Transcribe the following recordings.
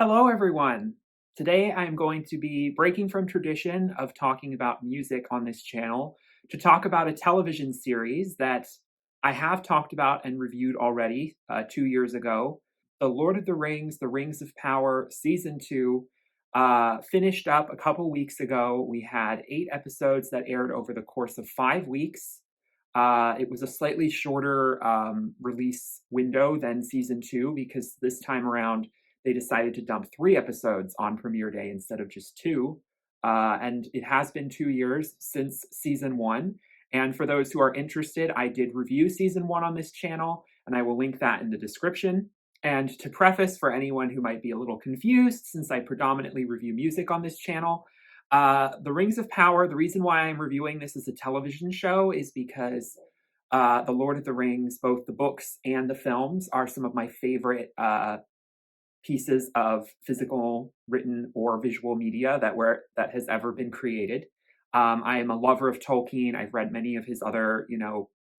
Hello, everyone. Today I'm going to be breaking from tradition of talking about music on this channel to talk about a television series that I have talked about and reviewed already 2 years ago. The Lord of the Rings, The Rings of Power, Season 2, finished up a couple weeks ago. We had 8 episodes that aired over the course of 5 weeks. It was a slightly shorter release window than Season 2 because this time around, they decided to dump 3 episodes on premiere day instead of just two. And it has been 2 years since season one. And for those who are interested, I did review season one on this channel, and I will link that in the description. And to preface for anyone who might be a little confused, since I predominantly review music on this channel, The Rings of Power, the reason why I'm reviewing this as a television show is because The Lord of the Rings, both the books and the films, are some of my favorite pieces of physical, written, or visual media that has ever been created. I am a lover of Tolkien. I've read many of his other,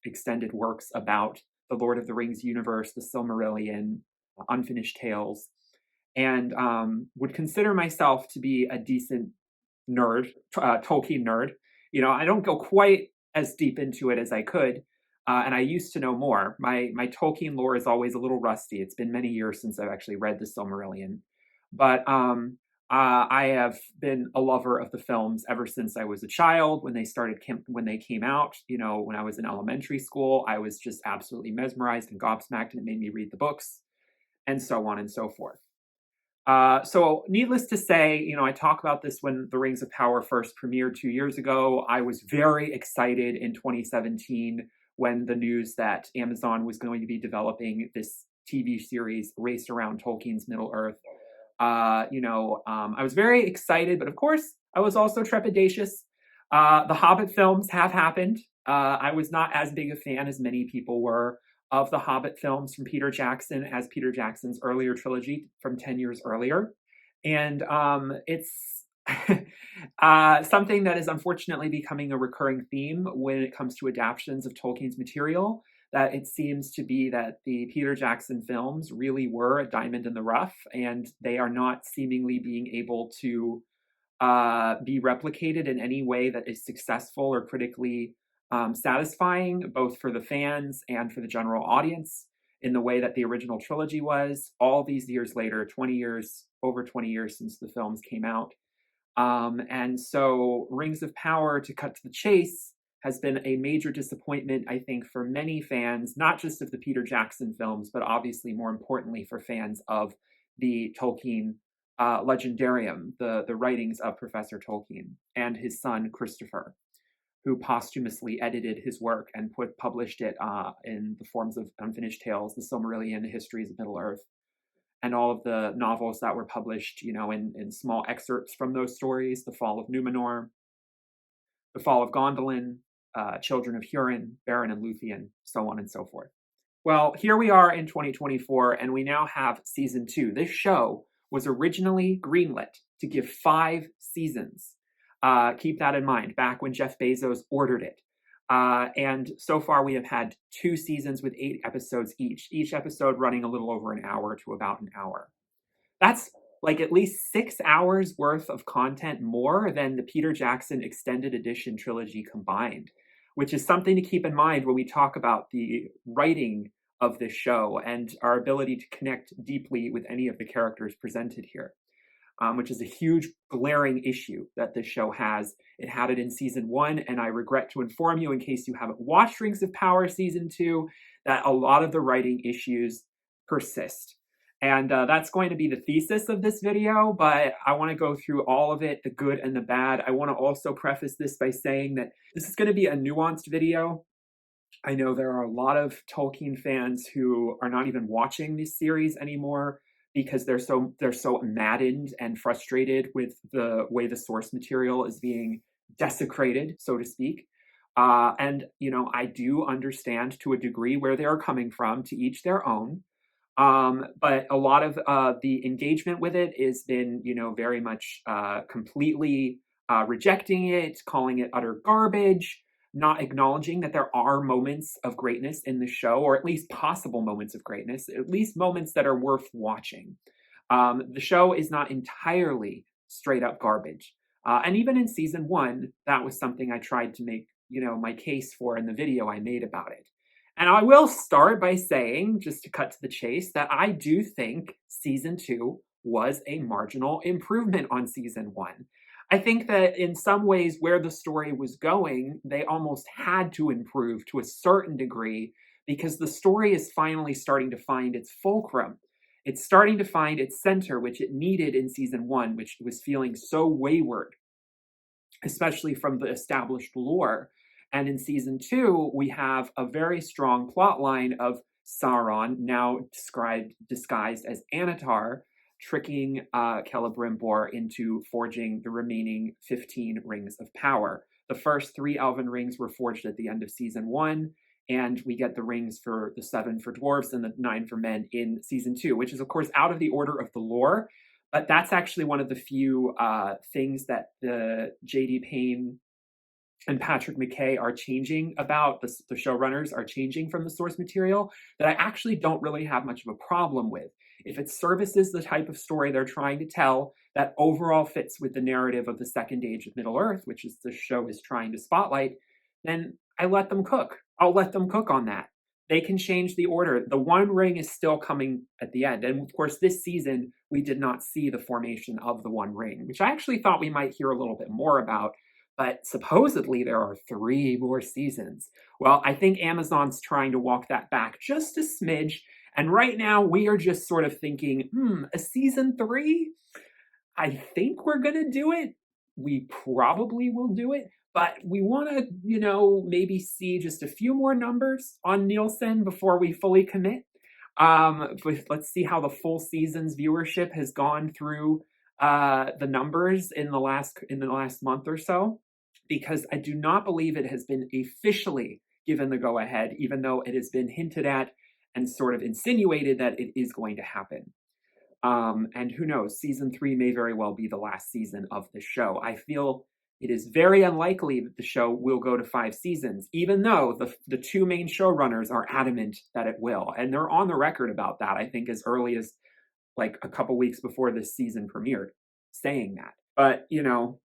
extended works about the Lord of the Rings universe, the Silmarillion, Unfinished Tales, and would consider myself to be a decent nerd, Tolkien nerd. I don't go quite as deep into it as I could, and I used to know more. My Tolkien lore is always a little rusty. It's been many years since I've actually read the Silmarillion, but I have been a lover of the films ever since I was a child. When they came out, when I was in elementary school, I was just absolutely mesmerized and gobsmacked, and it made me read the books, and so on and so forth. So needless to say, I talk about this when The Rings of Power first premiered 2 years ago. I was very excited in 2017 when the news that Amazon was going to be developing this TV series, Race Around Tolkien's Middle-earth. I was very excited, but of course, I was also trepidatious. The Hobbit films have happened. I was not as big a fan as many people were of the Hobbit films from Peter Jackson as Peter Jackson's earlier trilogy from 10 years earlier. And it's something that is unfortunately becoming a recurring theme when it comes to adaptations of Tolkien's material, that it seems to be that the Peter Jackson films really were a diamond in the rough, and they are not seemingly being able to be replicated in any way that is successful or critically satisfying, both for the fans and for the general audience, in the way that the original trilogy was, all these years later, over 20 years since the films came out. And so Rings of Power, to cut to the chase, has been a major disappointment, I think, for many fans, not just of the Peter Jackson films, but obviously more importantly for fans of the Tolkien legendarium, the writings of Professor Tolkien and his son, Christopher, who posthumously edited his work and published it in the forms of Unfinished Tales, the Silmarillion, the Histories of Middle-earth, and all of the novels that were published, in small excerpts from those stories: The Fall of Numenor, The Fall of Gondolin, Children of Hurin, Beren and Luthien, so on and so forth. Well, here we are in 2024, and we now have season 2. This show was originally greenlit to give 5 seasons. Keep that in mind, back when Jeff Bezos ordered it. And so far we have had 2 seasons with 8 episodes each episode running a little over an hour to about an hour. That's like at least 6 hours worth of content more than the Peter Jackson Extended Edition trilogy combined, which is something to keep in mind when we talk about the writing of this show and our ability to connect deeply with any of the characters presented here. Which is a huge glaring issue that this show has. It had it in season 1, and I regret to inform you, in case you haven't watched Rings of Power season 2, that a lot of the writing issues persist. And that's going to be the thesis of this video, but I want to go through all of it, the good and the bad. I want to also preface this by saying that this is going to be a nuanced video. I know there are a lot of Tolkien fans who are not even watching this series anymore, because they're so maddened and frustrated with the way the source material is being desecrated, so to speak. And I do understand to a degree where they are coming from, to each their own. But a lot of the engagement with it has been, very much completely rejecting it, calling it utter garbage, not acknowledging that there are moments of greatness in the show, or at least possible moments of greatness, at least moments that are worth watching. The show is not entirely straight up garbage. And even in season one, that was something I tried to make, my case for in the video I made about it. And I will start by saying, just to cut to the chase, that I do think season two was a marginal improvement on season one. I think that in some ways, where the story was going, they almost had to improve to a certain degree because the story is finally starting to find its fulcrum. It's starting to find its center, which it needed in season one, which was feeling so wayward, especially from the established lore. And in season two, we have a very strong plot line of Sauron, now disguised as Anatar, tricking Celebrimbor into forging the remaining 15 rings of power. The first 3 elven rings were forged at the end of season one, and we get the rings for the 7 for dwarves and the 9 for men in season two, which is, of course, out of the order of the lore. But that's actually one of the few things that the J.D. Payne and Patrick McKay are changing about, the showrunners are changing from the source material, that I actually don't really have much of a problem with. If it services the type of story they're trying to tell that overall fits with the narrative of the Second Age of Middle-earth, which is the show is trying to spotlight, then I let them cook. I'll let them cook on that. They can change the order. The One Ring is still coming at the end. And of course, this season, we did not see the formation of the One Ring, which I actually thought we might hear a little bit more about. But supposedly there are 3 more seasons. Well, I think Amazon's trying to walk that back just a smidge. And right now we are just sort of thinking, a season 3? I think we're going to do it. We probably will do it. But we want to, maybe see just a few more numbers on Nielsen before we fully commit. Let's see how the full season's viewership has gone through the numbers in the last month or so, because I do not believe it has been officially given the go-ahead, even though it has been hinted at and sort of insinuated that it is going to happen. And who knows, season 3 may very well be the last season of the show. I feel it is very unlikely that the show will go to 5 seasons, even though the 2 main showrunners are adamant that it will. And they're on the record about that, I think, as early as like a couple weeks before this season premiered, saying that. But,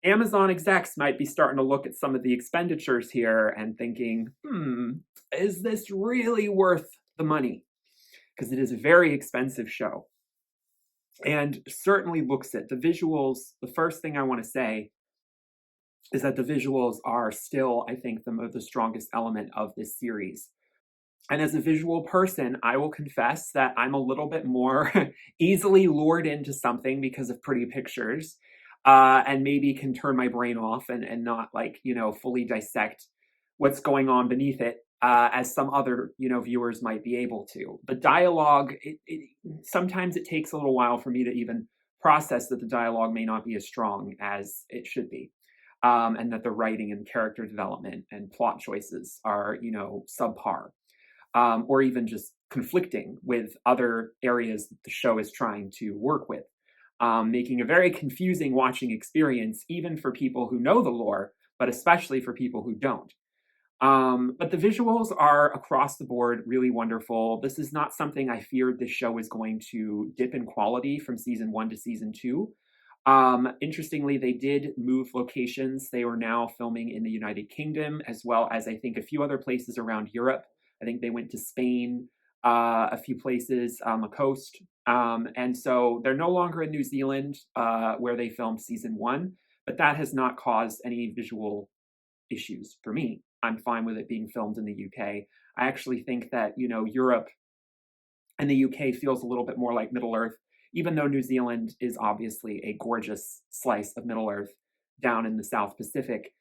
Amazon execs might be starting to look at some of the expenditures here and thinking, is this really worth the money? Because it is a very expensive show. And certainly looks at the visuals. The first thing I want to say is that the visuals are still, I think, the strongest element of this series. And as a visual person, I will confess that I'm a little bit more easily lured into something because of pretty pictures, and maybe can turn my brain off and not fully dissect what's going on beneath it, as some other, viewers might be able to. The dialogue, sometimes it takes a little while for me to even process that the dialogue may not be as strong as it should be. And that the writing and character development and plot choices are, subpar. Or even just conflicting with other areas that the show is trying to work with, making a very confusing watching experience, even for people who know the lore, but especially for people who don't. But the visuals are across the board really wonderful. This is not something I feared this show was going to dip in quality from season 1 to season 2. Interestingly, they did move locations. They are now filming in the United Kingdom, as well as I think a few other places around Europe. I think they went to Spain, a few places on the coast. And so they're no longer in New Zealand, where they filmed season 1, but that has not caused any visual issues for me. I'm fine with it being filmed in the UK. I actually think that, Europe and the UK feels a little bit more like Middle-earth, even though New Zealand is obviously a gorgeous slice of Middle-earth down in the South Pacific.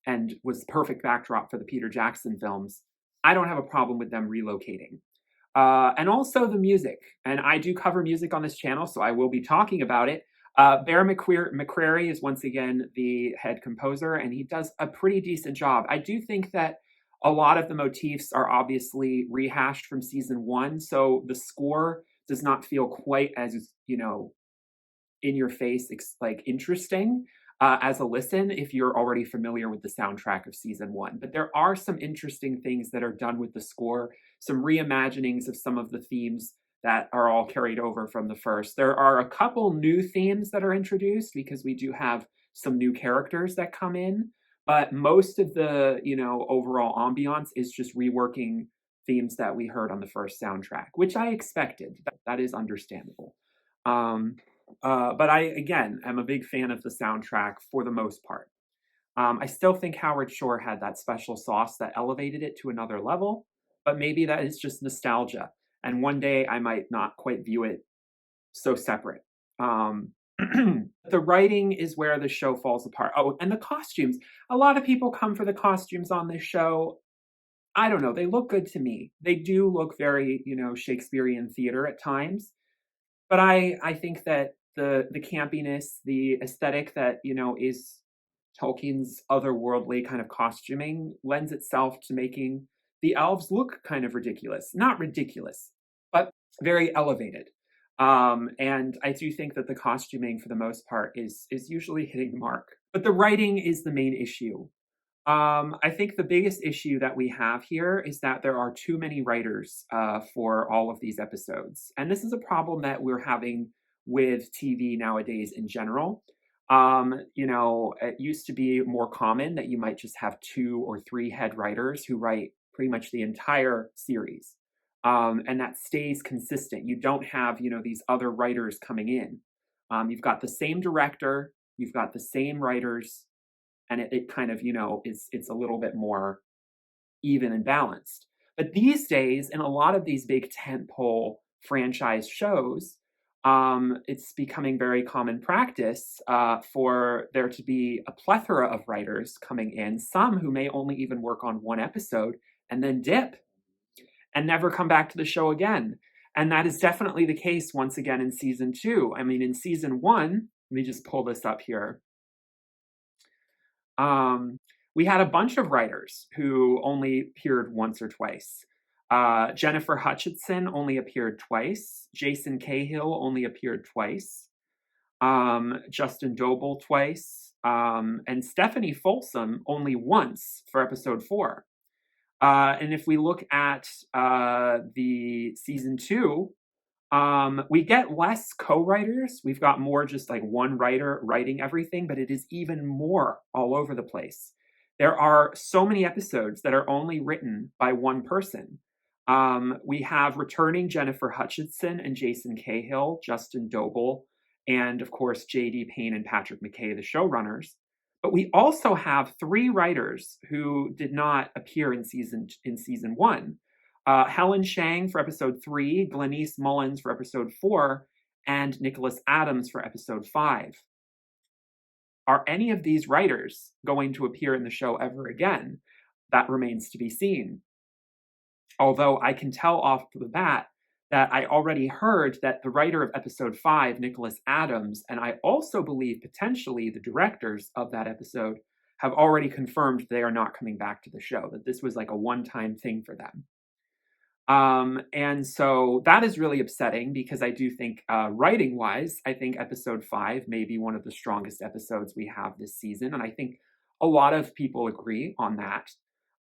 And was the perfect backdrop for the Peter Jackson films. I don't have a problem with them relocating. And also the music. And I do cover music on this channel, so I will be talking about it. Bear McCreary is once again the head composer, and he does a pretty decent job. I do think that a lot of the motifs are obviously rehashed from season 1, so the score does not feel quite as, in your face, interesting. As a listen, if you're already familiar with the soundtrack of season 1. But there are some interesting things that are done with the score, some reimaginings of some of the themes that are all carried over from the first. There are a couple new themes that are introduced because we do have some new characters that come in, but most of the, overall ambiance is just reworking themes that we heard on the first soundtrack, which I expected. That is understandable. Um, but I, again, am a big fan of the soundtrack for the most part. I still think Howard Shore had that special sauce that elevated it to another level, but maybe that is just nostalgia. And one day I might not quite view it so separate. The writing is where the show falls apart. Oh, and the costumes. A lot of people come for the costumes on this show. I don't know. They look good to me. They do look very, Shakespearean theater at times. But I think that the campiness, the aesthetic that, is Tolkien's otherworldly kind of costuming lends itself to making the elves look kind of ridiculous. Not ridiculous, but very elevated. And I do think that the costuming, for the most part, is usually hitting the mark. But the writing is the main issue. I think the biggest issue that we have here is that there are too many writers for all of these episodes. And this is a problem that we're having with TV nowadays in general. It used to be more common that you might just have 2 or 3 head writers who write pretty much the entire series. And that stays consistent. You don't have, these other writers coming in. You've got the same director, you've got the same writers, and it kind of, it's a little bit more even and balanced. But these days, in a lot of these big tentpole franchise shows, it's becoming very common practice for there to be a plethora of writers coming in, some who may only even work on one episode and then dip and never come back to the show again. And that is definitely the case once again in season 2. I mean, in season 1, let me just pull this up here. We had a bunch of writers who only appeared once or twice. Jennifer Hutchinson only appeared twice. Jason Cahill only appeared twice. Justin Doble twice. And Stephanie Folsom only once for episode 4. And if we look at the season 2, we get less co-writers. We've got more just like one writer writing everything, but it is even more all over the place. There are so many episodes that are only written by one person. We have returning Jennifer Hutchinson and Jason Cahill, Justin Doble, and of course, J.D. Payne and Patrick McKay, the showrunners. But we also have 3 writers who did not appear in season 1. Helen Shang for episode 3, Glenise Mullins for episode 4, and Nicholas Adams for episode 5. Are any of these writers going to appear in the show ever again? That remains to be seen. Although I can tell off the bat that I already heard that the writer of episode 5, Nicholas Adams, and I also believe potentially the directors of that episode have already confirmed they are not coming back to the show, that this was like a one-time thing for them. And so that is really upsetting because I do think, writing-wise, I think episode 5 may be one of the strongest episodes we have this season, and I think a lot of people agree on that.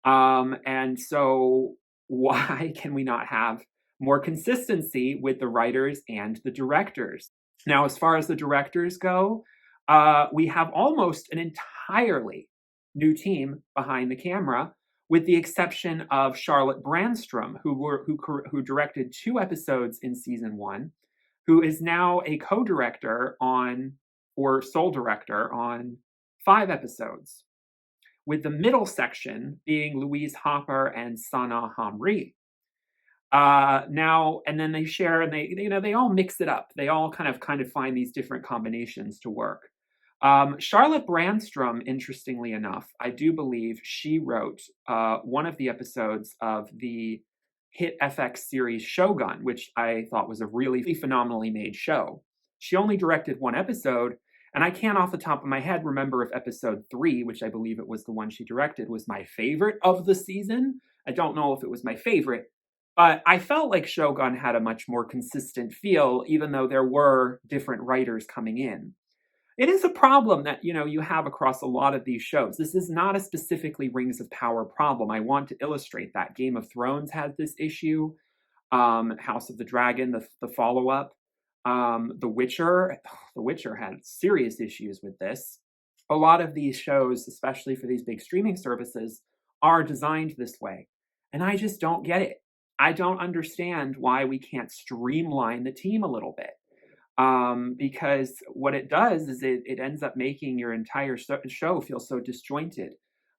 And so why can we not have more consistency with the writers and the directors? Now, as far as the directors go, we have almost an entirely new team behind the camera, with the exception of Charlotte Brandstrom, who directed 2 episodes in season 1, who is now a co-director or sole director on 5 episodes, with the middle section being Louise Hopper and Sana Hamri. Now, and then they share, and they all mix it up. They all kind of find these different combinations to work. Charlotte Brandstrom, interestingly enough, I do believe she wrote one of the episodes of the hit FX series Shogun, which I thought was a really phenomenally made show. She only directed 1 episode, and I can't off the top of my head remember if episode 3, which I believe it was the one she directed, was my favorite of the season. I don't know if it was my favorite, but I felt like Shogun had a much more consistent feel, even though there were different writers coming in. It is a problem that, you have across a lot of these shows. This is not a specifically Rings of Power problem. I want to illustrate that. Game of Thrones has this issue. House of the Dragon, the follow-up, The Witcher. The Witcher had serious issues with this. A lot of these shows, especially for these big streaming services, are designed this way. And I just don't get it. I don't understand why we can't streamline the team a little bit. Because what it does is it ends up making your entire show feel so disjointed.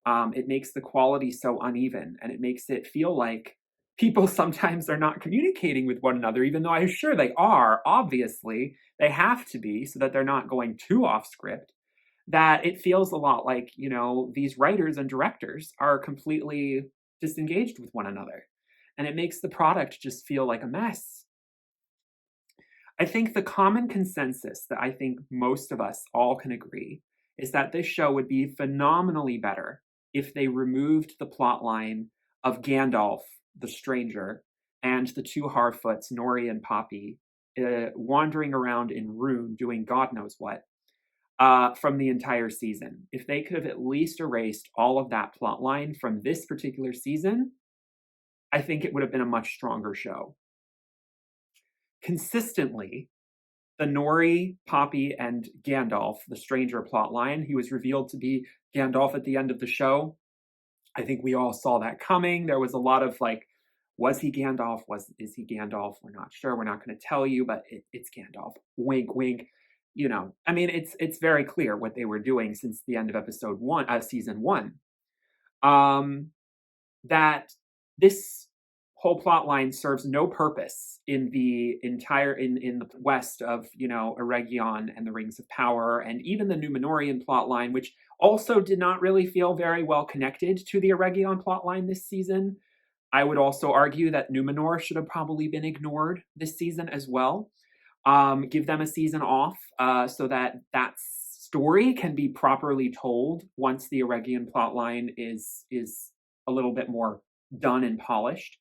It makes the quality so uneven, and it makes it feel like people sometimes are not communicating with one another, even though I'm sure they are. Obviously, they have to be so that they're not going too off script. That it feels a lot like, these writers and directors are completely disengaged with one another. And it makes the product just feel like a mess. I think the common consensus that I think most of us all can agree is that this show would be phenomenally better if they removed the plot line of Gandalf, the stranger, and the two Harfoots, Nori and Poppy, wandering around in Rune doing God knows what, from the entire season. If they could have at least erased all of that plot line from this particular season, I think it would have been a much stronger show. Consistently, the Nori, Poppy, and Gandalf, the stranger plotline, he was revealed to be Gandalf at the end of the show. I think we all saw that coming. There was a lot of like, was he Gandalf? Is he Gandalf? We're not sure. We're not going to tell you, but it's Gandalf. Wink, wink. It's very clear what they were doing since the end of season one. That this whole plot line serves no purpose in the entire in the west of Eregion and the Rings of Power, and even the Numenorian plot line, which also did not really feel very well connected to the Eregion plot line this season. I would also argue that Numenor should have probably been ignored this season as well. Give them a season off so that story can be properly told once the Eregion plot line is a little bit more done and polished.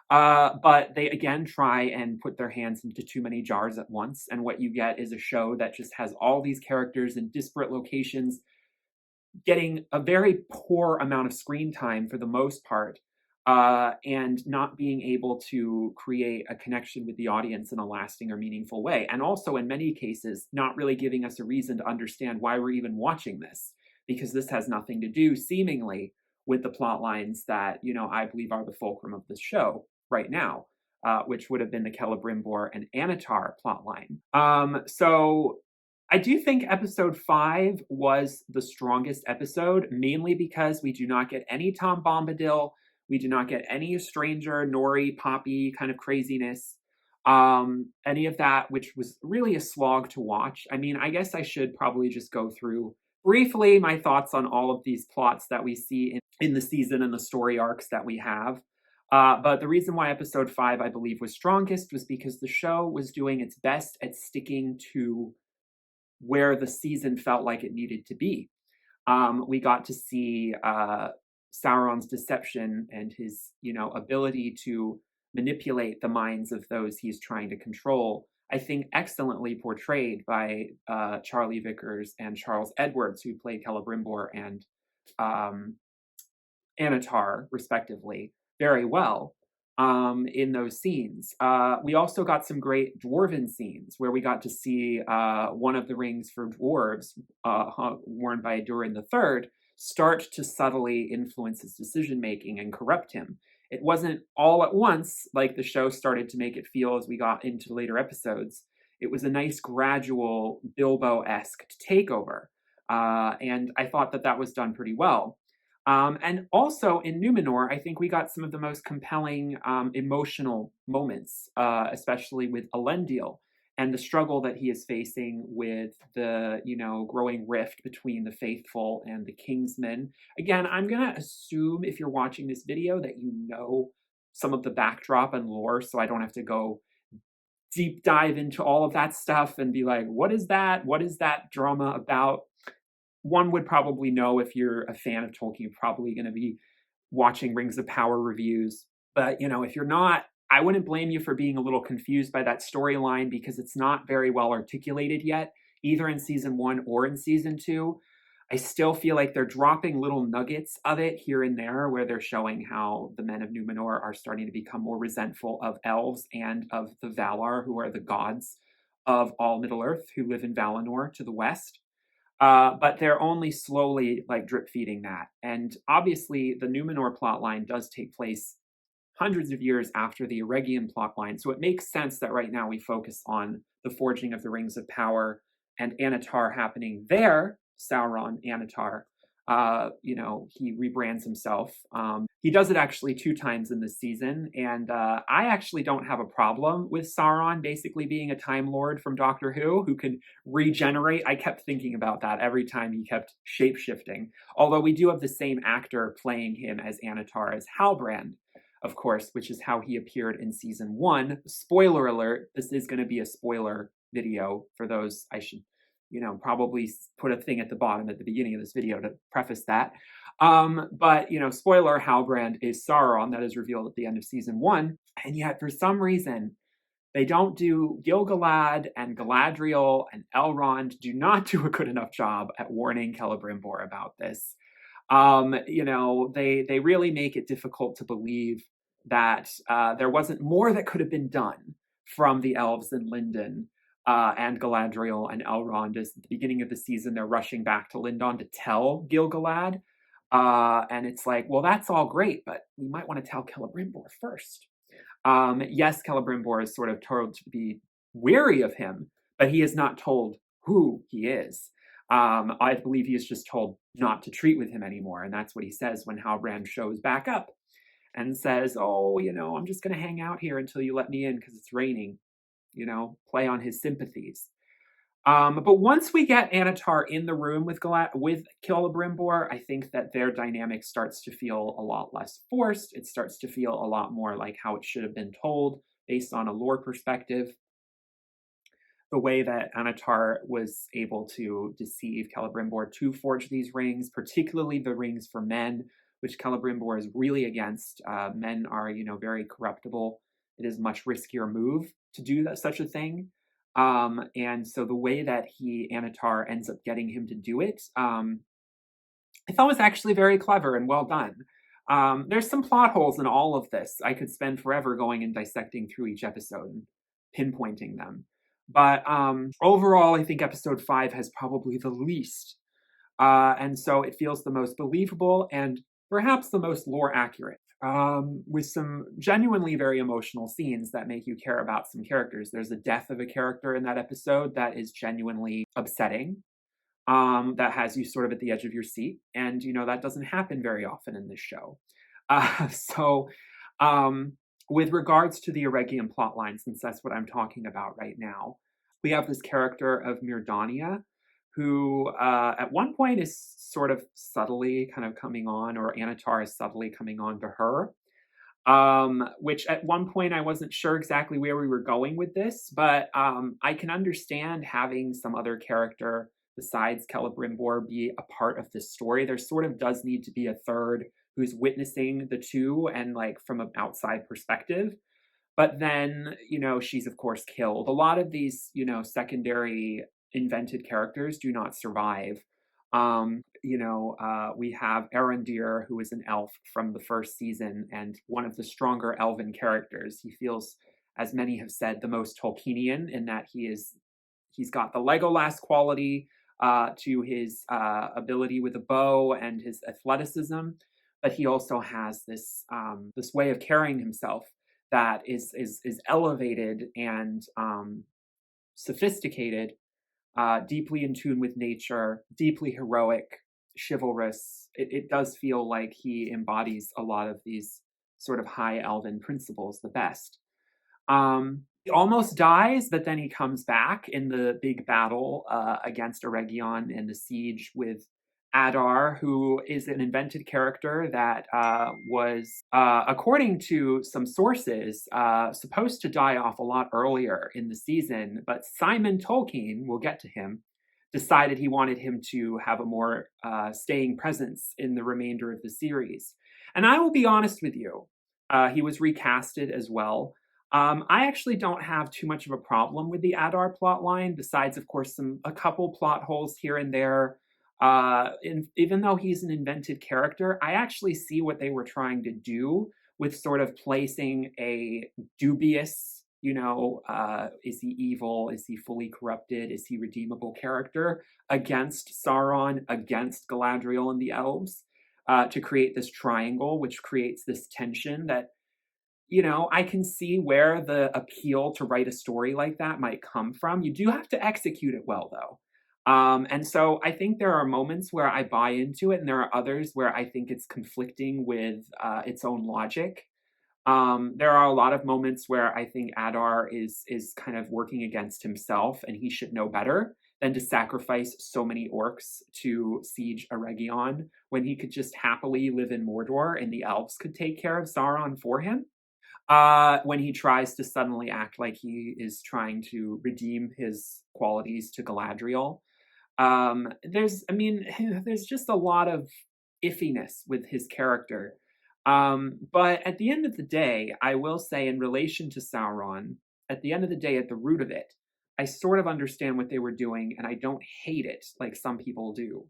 But they again try and put their hands into too many jars at once, and what you get is a show that just has all these characters in disparate locations getting a very poor amount of screen time for the most part, and not being able to create a connection with the audience in a lasting or meaningful way. And also, in many cases, not really giving us a reason to understand why we're even watching this, because this has nothing to do, seemingly, with the plot lines that, I believe are the fulcrum of the show right now, which would have been the Celebrimbor and Anatar plotline. So I do think episode 5 was the strongest episode, mainly because we do not get any Tom Bombadil, we do not get any stranger, Nori, Poppy kind of craziness, any of that, which was really a slog to watch. I mean, I guess I should probably just go through briefly my thoughts on all of these plots that we see in the season and the story arcs that we have. But the reason why episode 5, I believe, was strongest was because the show was doing its best at sticking to where the season felt like it needed to be. We got to see Sauron's deception and his, ability to manipulate the minds of those he's trying to control, I think excellently portrayed by Charlie Vickers and Charles Edwards, who played Celebrimbor and Anatar, respectively, very well in those scenes. We also got some great dwarven scenes where we got to see one of the rings for dwarves, worn by Durin III, start to subtly influence his decision-making and corrupt him. It wasn't all at once, like the show started to make it feel as we got into later episodes. It was a nice, gradual, Bilbo-esque takeover. And I thought that was done pretty well. And also in Numenor, I think we got some of the most compelling emotional moments, especially with Elendil and the struggle that he is facing with the, growing rift between the faithful and the Kingsmen. Again, I'm going to assume if you're watching this video that you know some of the backdrop and lore, so I don't have to go deep dive into all of that stuff and be like, what is that? What is that drama about? One would probably know if you're a fan of Tolkien, you're probably going to be watching Rings of Power reviews. But, if you're not, I wouldn't blame you for being a little confused by that storyline because it's not very well articulated yet, either in season 1 or in season 2. I still feel like they're dropping little nuggets of it here and there where they're showing how the men of Numenor are starting to become more resentful of elves and of the Valar, who are the gods of all Middle-earth, who live in Valinor to the west. But they're only slowly like drip feeding that. And obviously, the Numenor plotline does take place hundreds of years after the Eregion plotline. So it makes sense that right now we focus on the forging of the Rings of Power and Anatar happening there. Sauron, Anatar, he rebrands himself. He does it actually 2 times in this season, and I actually don't have a problem with Sauron basically being a Time Lord from Doctor Who can regenerate. I kept thinking about that every time he kept shape-shifting. Although we do have the same actor playing him as Anatar as Halbrand, of course, which is how he appeared in season 1. Spoiler alert, this is going to be a spoiler video for those. I should, probably put a thing at the bottom at the beginning of this video to preface that. But, spoiler, Halbrand is Sauron. That is revealed at the end of season 1. And yet, for some reason, they don't do Gil-galad and Galadriel and Elrond do not do a good enough job at warning Celebrimbor about this. They really make it difficult to believe that there wasn't more that could have been done from the elves in Lindon and Galadriel and Elrond. As at the beginning of the season, they're rushing back to Lindon to tell Gil-galad. And it's like, well, that's all great, but we might want to tell Celebrimbor first. Yes, Celebrimbor is sort of told to be wary of him, but he is not told who he is. I believe he is just told not to treat with him anymore. And that's what he says when Halbrand shows back up and says, oh, I'm just going to hang out here until you let me in because it's raining, play on his sympathies. But once we get Anatar in the room with Celebrimbor, I think that their dynamic starts to feel a lot less forced. It starts to feel a lot more like how it should have been told based on a lore perspective. The way that Anatar was able to deceive Celebrimbor to forge these rings, particularly the rings for men, which Celebrimbor is really against. Men are, very corruptible. It is a much riskier move to do such a thing. And so the way that Anatar ends up getting him to do it, I thought was actually very clever and well done. There's some plot holes in all of this. I could spend forever going and dissecting through each episode and pinpointing them. But overall, I think episode 5 has probably the least. And so it feels the most believable and perhaps the most lore accurate, with some genuinely very emotional scenes that make you care about some characters. There's a death of a character in that episode that is genuinely upsetting, that has you sort of at the edge of your seat. And, that doesn't happen very often in this show. With regards to the Eregion plotline, since that's what I'm talking about right now, we have this character of Mirdania, who at one point is sort of subtly kind of coming on, or Anatar is subtly coming on to her, which at one point I wasn't sure exactly where we were going with this, but I can understand having some other character besides Celebrimbor be a part of this story. There sort of does need to be a third who's witnessing the two and like from an outside perspective. But then, she's of course killed. A lot of these, secondary invented characters do not survive. We have Arondir, who is an elf from the first season and one of the stronger elven characters. He feels, as many have said, the most Tolkienian in that he's got the Legolas quality to his ability with a bow and his athleticism, but he also has this way of carrying himself that is elevated and sophisticated, deeply in tune with nature, deeply heroic, chivalrous. It does feel like he embodies a lot of these sort of high elven principles the best. He almost dies, but then he comes back in the big battle against Eregion and the siege with Adar, who is an invented character that was, according to some sources, supposed to die off a lot earlier in the season, but Simon Tolkien, we'll get to him, decided he wanted him to have a more staying presence in the remainder of the series. And I will be honest with you, he was recasted as well. I actually don't have too much of a problem with the Adar plotline, besides, of course, a couple plot holes here and there. Even though he's an invented character, I actually see what they were trying to do with sort of placing a dubious, is he evil? Is he fully corrupted? Is he redeemable character against Sauron, against Galadriel and the elves, to create this triangle, which creates this tension that, I can see where the appeal to write a story like that might come from. You do have to execute it well, though. And so I think there are moments where I buy into it, and there are others where I think it's conflicting with its own logic. There are a lot of moments where I think Adar is kind of working against himself, and he should know better than to sacrifice so many orcs to siege Eregion when he could just happily live in Mordor and the elves could take care of Sauron for him. When he tries to suddenly act like he is trying to redeem his qualities to Galadriel. There's just a lot of iffiness with his character. But at the end of the day, I will say, in relation to Sauron, at the end of the day, at the root of it, I sort of understand what they were doing, and I don't hate it like some people do.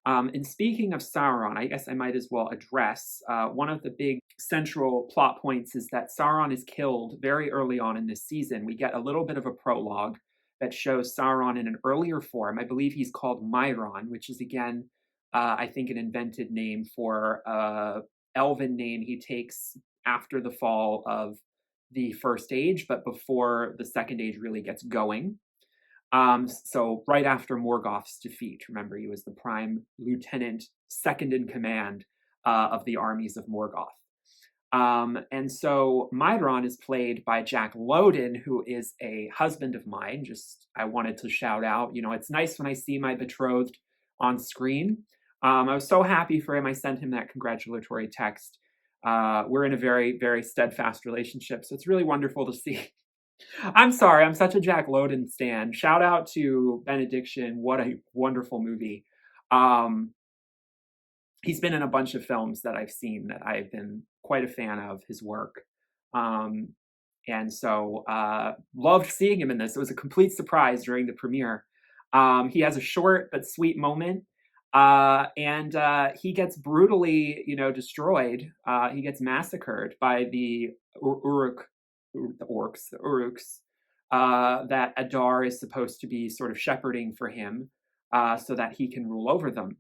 And speaking of Sauron, I guess I might as well address one of the big central plot points is that Sauron is killed very early on in this season. We get a little bit of a prologue that shows Sauron in an earlier form. I believe he's called Myron, which is, again, I think, an invented name for elven name he takes after the fall of the First Age, but before the Second Age really gets going. So right after Morgoth's defeat, remember, he was the prime lieutenant, second in command of the armies of Morgoth. And so Myron is played by Jack Lowden, who is a husband of mine. Just, I wanted to shout out, it's nice when I see my betrothed on screen. I was so happy for him. I sent him that congratulatory text. We're in a very, very steadfast relationship, so it's really wonderful to see. I'm sorry, I'm such a Jack Lowden stan. Shout out to Benediction. What a wonderful movie. He's been in a bunch of films that I've seen that I've been quite a fan of his work. And so loved seeing him in this. It was a complete surprise during the premiere. He has a short but sweet moment. And he gets brutally, destroyed. He gets massacred by the orcs, that Adar is supposed to be sort of shepherding for him, so that he can rule over them.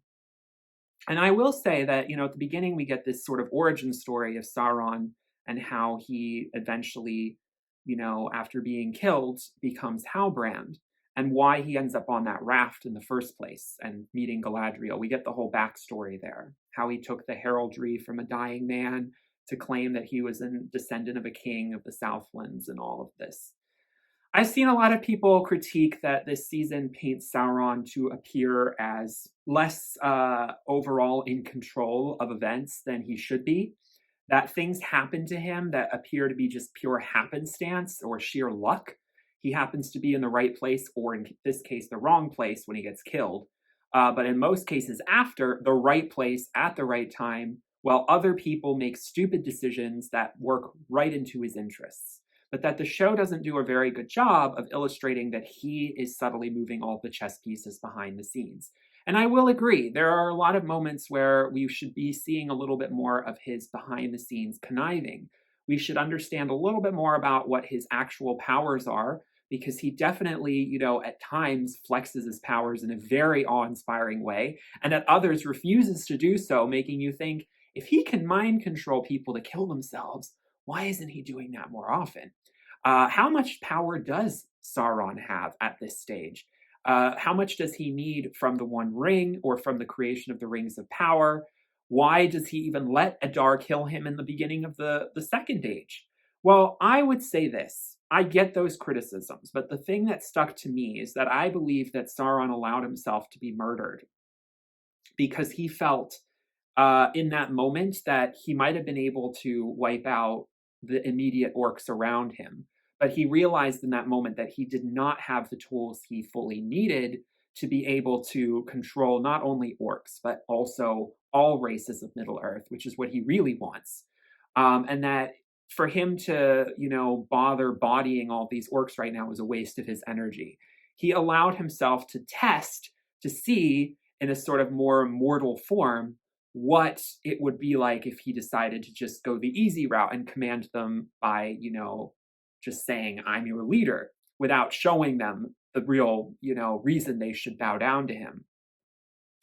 And I will say that, at the beginning, we get this sort of origin story of Sauron and how he eventually, after being killed, becomes Halbrand, and why he ends up on that raft in the first place and meeting Galadriel. We get the whole backstory there, how he took the heraldry from a dying man to claim that he was a descendant of a king of the Southlands and all of this. I've seen a lot of people critique that this season paints Sauron to appear as less overall in control of events than he should be, that things happen to him that appear to be just pure happenstance or sheer luck. He happens to be in the right place, or in this case, the wrong place when he gets killed. But in most cases, after the right place at the right time, while other people make stupid decisions that work right into his interests. But that the show doesn't do a very good job of illustrating that he is subtly moving all the chess pieces behind the scenes. And I will agree, there are a lot of moments where we should be seeing a little bit more of his behind the scenes conniving. We should understand a little bit more about what his actual powers are, because he definitely, at times flexes his powers in a very awe-inspiring way, and at others refuses to do so, making you think, if he can mind control people to kill themselves, why isn't he doing that more often? How much power does Sauron have at this stage? How much does he need from the One Ring or from the creation of the Rings of Power? Why does he even let Adar kill him in the beginning of the Second Age? Well, I would say this. I get those criticisms, but the thing that stuck to me is that I believe that Sauron allowed himself to be murdered because he felt in that moment that he might have been able to wipe out the immediate orcs around him. But he realized in that moment that he did not have the tools he fully needed to be able to control not only orcs, but also all races of Middle-earth, which is what he really wants. And that for him to, bother bodying all these orcs right now was a waste of his energy. He allowed himself to test to see in a sort of more mortal form what it would be like if he decided to just go the easy route and command them by, just saying, I'm your leader, without showing them the real, reason they should bow down to him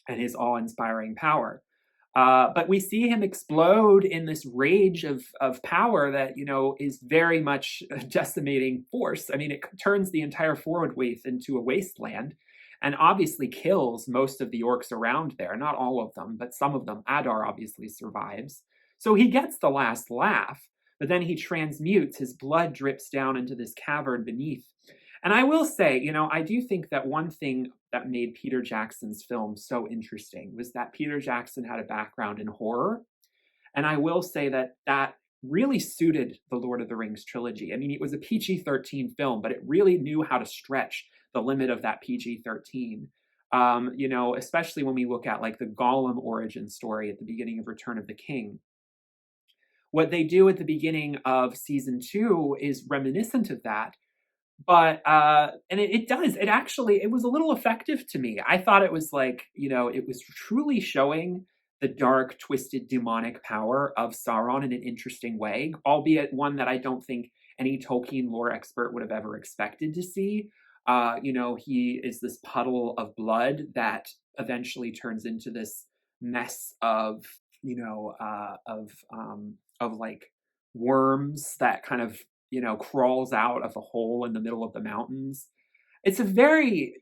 and his awe-inspiring power. But we see him explode in this rage of power that is very much a decimating force. I mean, it turns the entire forward waste into a wasteland, and obviously kills most of the orcs around there. Not all of them, but some of them. Adar obviously survives, so he gets the last laugh. But then he transmutes. His blood drips down into this cavern beneath. And I will say, I do think that one thing that made Peter Jackson's film so interesting was that Peter Jackson had a background in horror. And I will say that that really suited the Lord of the Rings trilogy. I mean, it was a PG-13 film, but it really knew how to stretch the limit of that PG-13. Especially when we look at like the Gollum origin story at the beginning of Return of the King. What they do at the beginning of season 2 is reminiscent of that, but and it was a little effective to me. I thought it was like, it was truly showing the dark, twisted, demonic power of Sauron in an interesting way, albeit one that I don't think any Tolkien lore expert would have ever expected to see. He is this puddle of blood that eventually turns into this mess of, of like worms that kind of crawls out of a hole in the middle of the mountains. It's a very,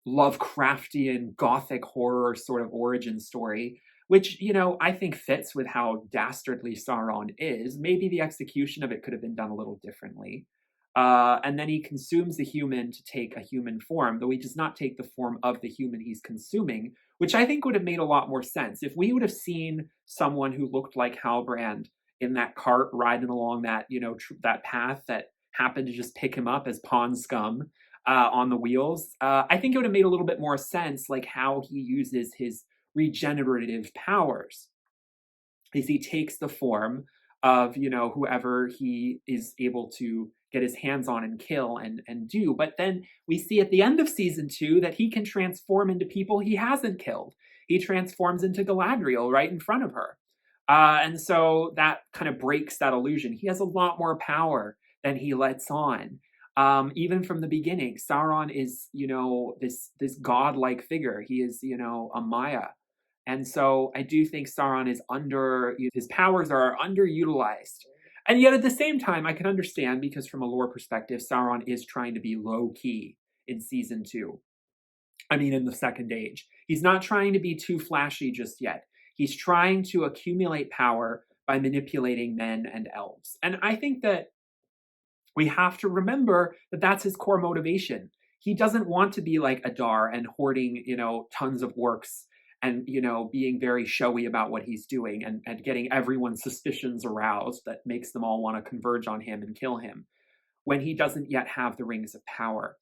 Lovecraftian gothic horror sort of origin story, which, I think fits with how dastardly Sauron is. Maybe the execution of it could have been done a little differently. And then he consumes the human to take a human form, though he does not take the form of the human he's consuming, which I think would have made a lot more sense. If we would have seen someone who looked like Halbrand in that cart riding along that, that path that happened to just pick him up as pond scum on the wheels, I think it would have made a little bit more sense, like how he uses his regenerative powers. Is he takes the form of, whoever he is able to get his hands on and kill and do. But then we see at the end of season 2 that he can transform into people he hasn't killed. He transforms into Galadriel right in front of her. And so that kind of breaks that illusion. He has a lot more power than he lets on. Even from the beginning, Sauron is, this godlike figure. He is, a Maya. And so I do think Sauron is his powers are underutilized. And yet at the same time, I can understand, because from a lore perspective, Sauron is trying to be low key in season 2. I mean, in the Second Age. He's not trying to be too flashy just yet. He's trying to accumulate power by manipulating men and elves. And I think that we have to remember that that's his core motivation. He doesn't want to be like Adar and hoarding, tons of orcs and, being very showy about what he's doing and getting everyone's suspicions aroused that makes them all want to converge on him and kill him when he doesn't yet have the rings of power.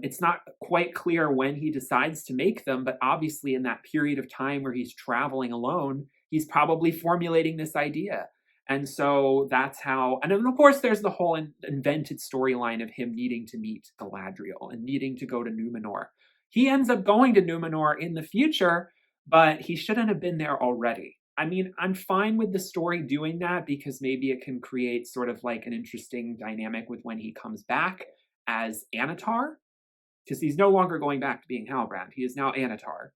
It's not quite clear when he decides to make them, but obviously in that period of time where he's traveling alone, he's probably formulating this idea. And so that's how, and then of course there's the whole invented storyline of him needing to meet Galadriel and needing to go to Numenor. He ends up going to Numenor in the future, but he shouldn't have been there already. I mean, I'm fine with the story doing that because maybe it can create sort of like an interesting dynamic with when he comes back as Anatar, because he's no longer going back to being Halbrand. He is now Anatar.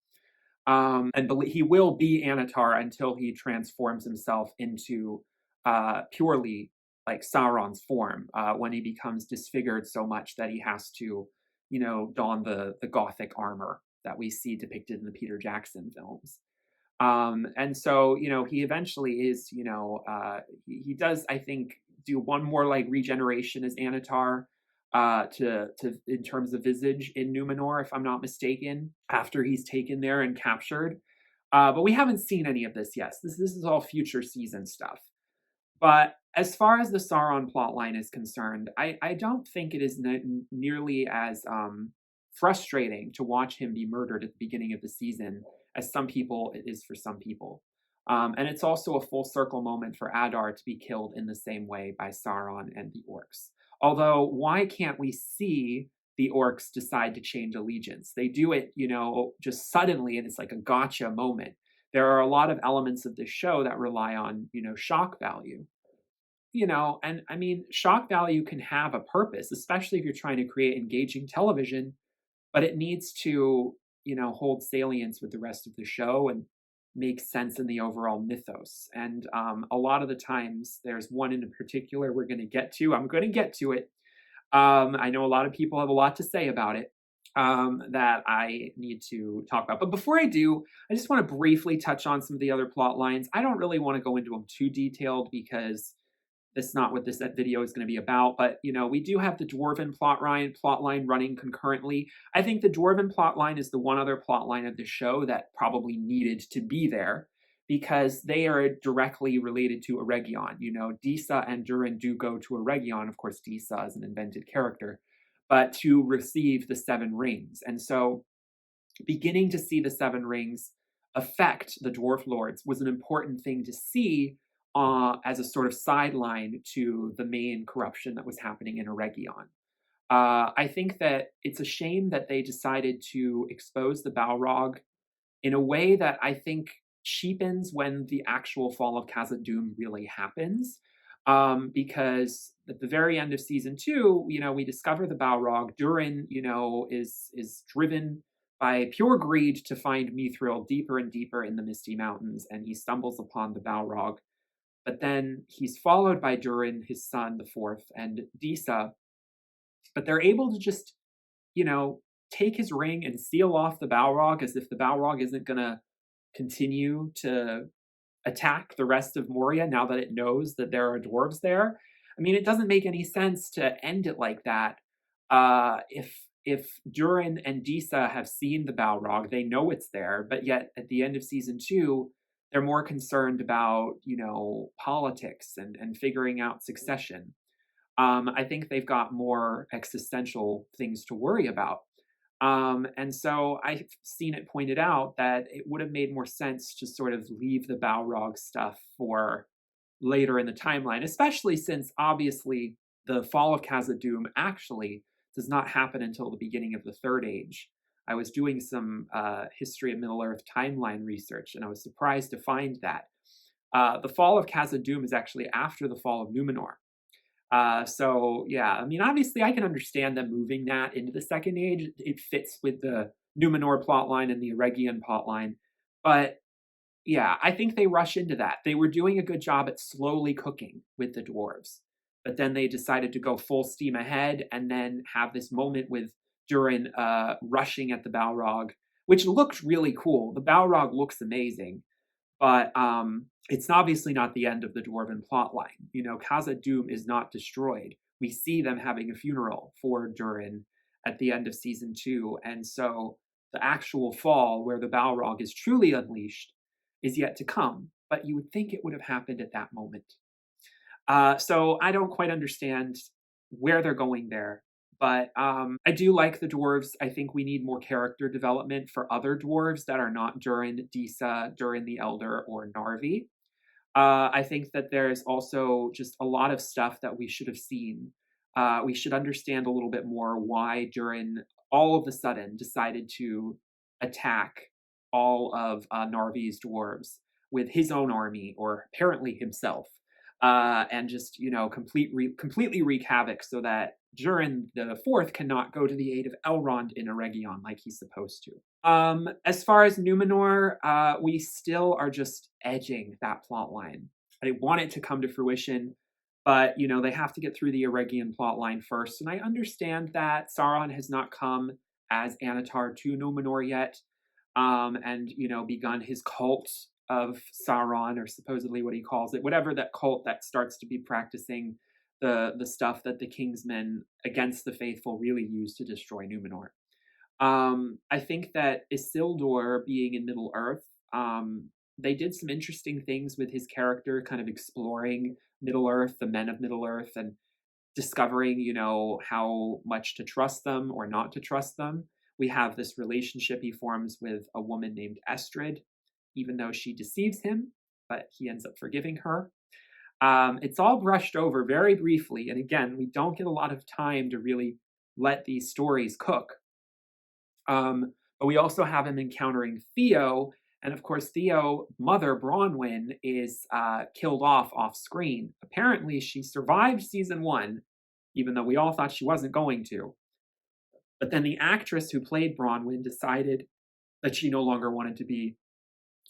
And he will be Anatar until he transforms himself into purely like Sauron's form, when he becomes disfigured so much that he has to, don the gothic armor that we see depicted in the Peter Jackson films. And so, he eventually is, he does, I think, do one more like regeneration as Anatar, to in terms of visage in Numenor, if I'm not mistaken, after he's taken there and captured. But we haven't seen any of this yet. This is all future season stuff. But as far as the Sauron plotline is concerned, I don't think it is nearly as frustrating to watch him be murdered at the beginning of the season as it is for some people. And it's also a full circle moment for Adar to be killed in the same way by Sauron and the orcs. Although, why can't we see the orcs decide to change allegiance. They do it, just suddenly, and it's like a gotcha moment. There are a lot of elements of this show that rely on, shock value. And I mean, shock value can have a purpose, especially if you're trying to create engaging television, but it needs to, hold salience with the rest of the show and make sense in the overall mythos. And a lot of the times, there's one in particular we're going to get to. I'm going to get to it. I know a lot of people have a lot to say about it that I need to talk about. But before I do, I just want to briefly touch on some of the other plot lines. I don't really want to go into them too detailed because that's not what this video is going to be about. But we do have the dwarven plotline running concurrently. I think the dwarven plotline is the one other plotline of the show that probably needed to be there because they are directly related to Eregion. Disa and Durin do go to Eregion. Of course, Disa is an invented character, but to receive the Seven Rings. And so beginning to see the Seven Rings affect the Dwarf Lords was an important thing to see as a sort of sideline to the main corruption that was happening in Eregion. I think that it's a shame that they decided to expose the Balrog in a way that I think cheapens when the actual fall of Khazad-dûm really happens. Because at the very end of season 2, we discover the Balrog. Durin, is driven by pure greed to find Mithril deeper and deeper in the Misty Mountains, and he stumbles upon the Balrog. But then he's followed by Durin, his son, the fourth, and Disa. But they're able to just, take his ring and seal off the Balrog as if the Balrog isn't going to continue to attack the rest of Moria now that it knows that there are dwarves there. I mean, it doesn't make any sense to end it like that. If Durin and Disa have seen the Balrog, they know it's there, but yet at the end of season 2, they're more concerned about, politics and figuring out succession. I think they've got more existential things to worry about. And so I've seen it pointed out that it would have made more sense to sort of leave the Balrog stuff for later in the timeline, especially since obviously the fall of Khazad-dûm actually does not happen until the beginning of the Third Age. I was doing some history of Middle-earth timeline research, and I was surprised to find that the fall of Khazad-dûm is actually after the fall of Numenor. So yeah, I mean, obviously I can understand them moving that into the Second Age. It fits with the Numenor plotline and the Eregion plotline. But yeah, I think they rush into that. They were doing a good job at slowly cooking with the dwarves, but then they decided to go full steam ahead and then have this moment with Durin rushing at the Balrog, which looked really cool. The Balrog looks amazing, but it's obviously not the end of the dwarven plotline. Khazad-dûm is not destroyed. We see them having a funeral for Durin at the end of season 2, and so the actual fall, where the Balrog is truly unleashed, is yet to come. But you would think it would have happened at that moment. So I don't quite understand where they're going there. But I do like the dwarves. I think we need more character development for other dwarves that are not Durin, Disa, Durin the Elder, or Narvi. I think that there's also just a lot of stuff that we should have seen. We should understand a little bit more why Durin all of a sudden decided to attack all of Narvi's dwarves with his own army, or apparently himself. And just, completely wreak havoc so that Durin the Fourth cannot go to the aid of Elrond in Eregion like he's supposed to. As far as Numenor, we still are just edging that plot line. I want it to come to fruition, but, they have to get through the Eregion plot line first. And I understand that Sauron has not come as Anatar to Numenor yet, and, begun his cult of Sauron, or supposedly what he calls it, whatever that cult that starts to be practicing the stuff that the Kingsmen against the faithful really use to destroy Numenor. I think that Isildur being in Middle Earth, they did some interesting things with his character, kind of exploring Middle Earth, the men of Middle Earth, and discovering, how much to trust them or not to trust them. We have this relationship he forms with a woman named Estrid, even though she deceives him, but he ends up forgiving her. It's all brushed over very briefly, and again, we don't get a lot of time to really let these stories cook. But we also have him encountering Theo, and of course, Theo, mother Bronwyn, is killed off screen. Apparently, she survived season one, even though we all thought she wasn't going to. But then the actress who played Bronwyn decided that she no longer wanted to be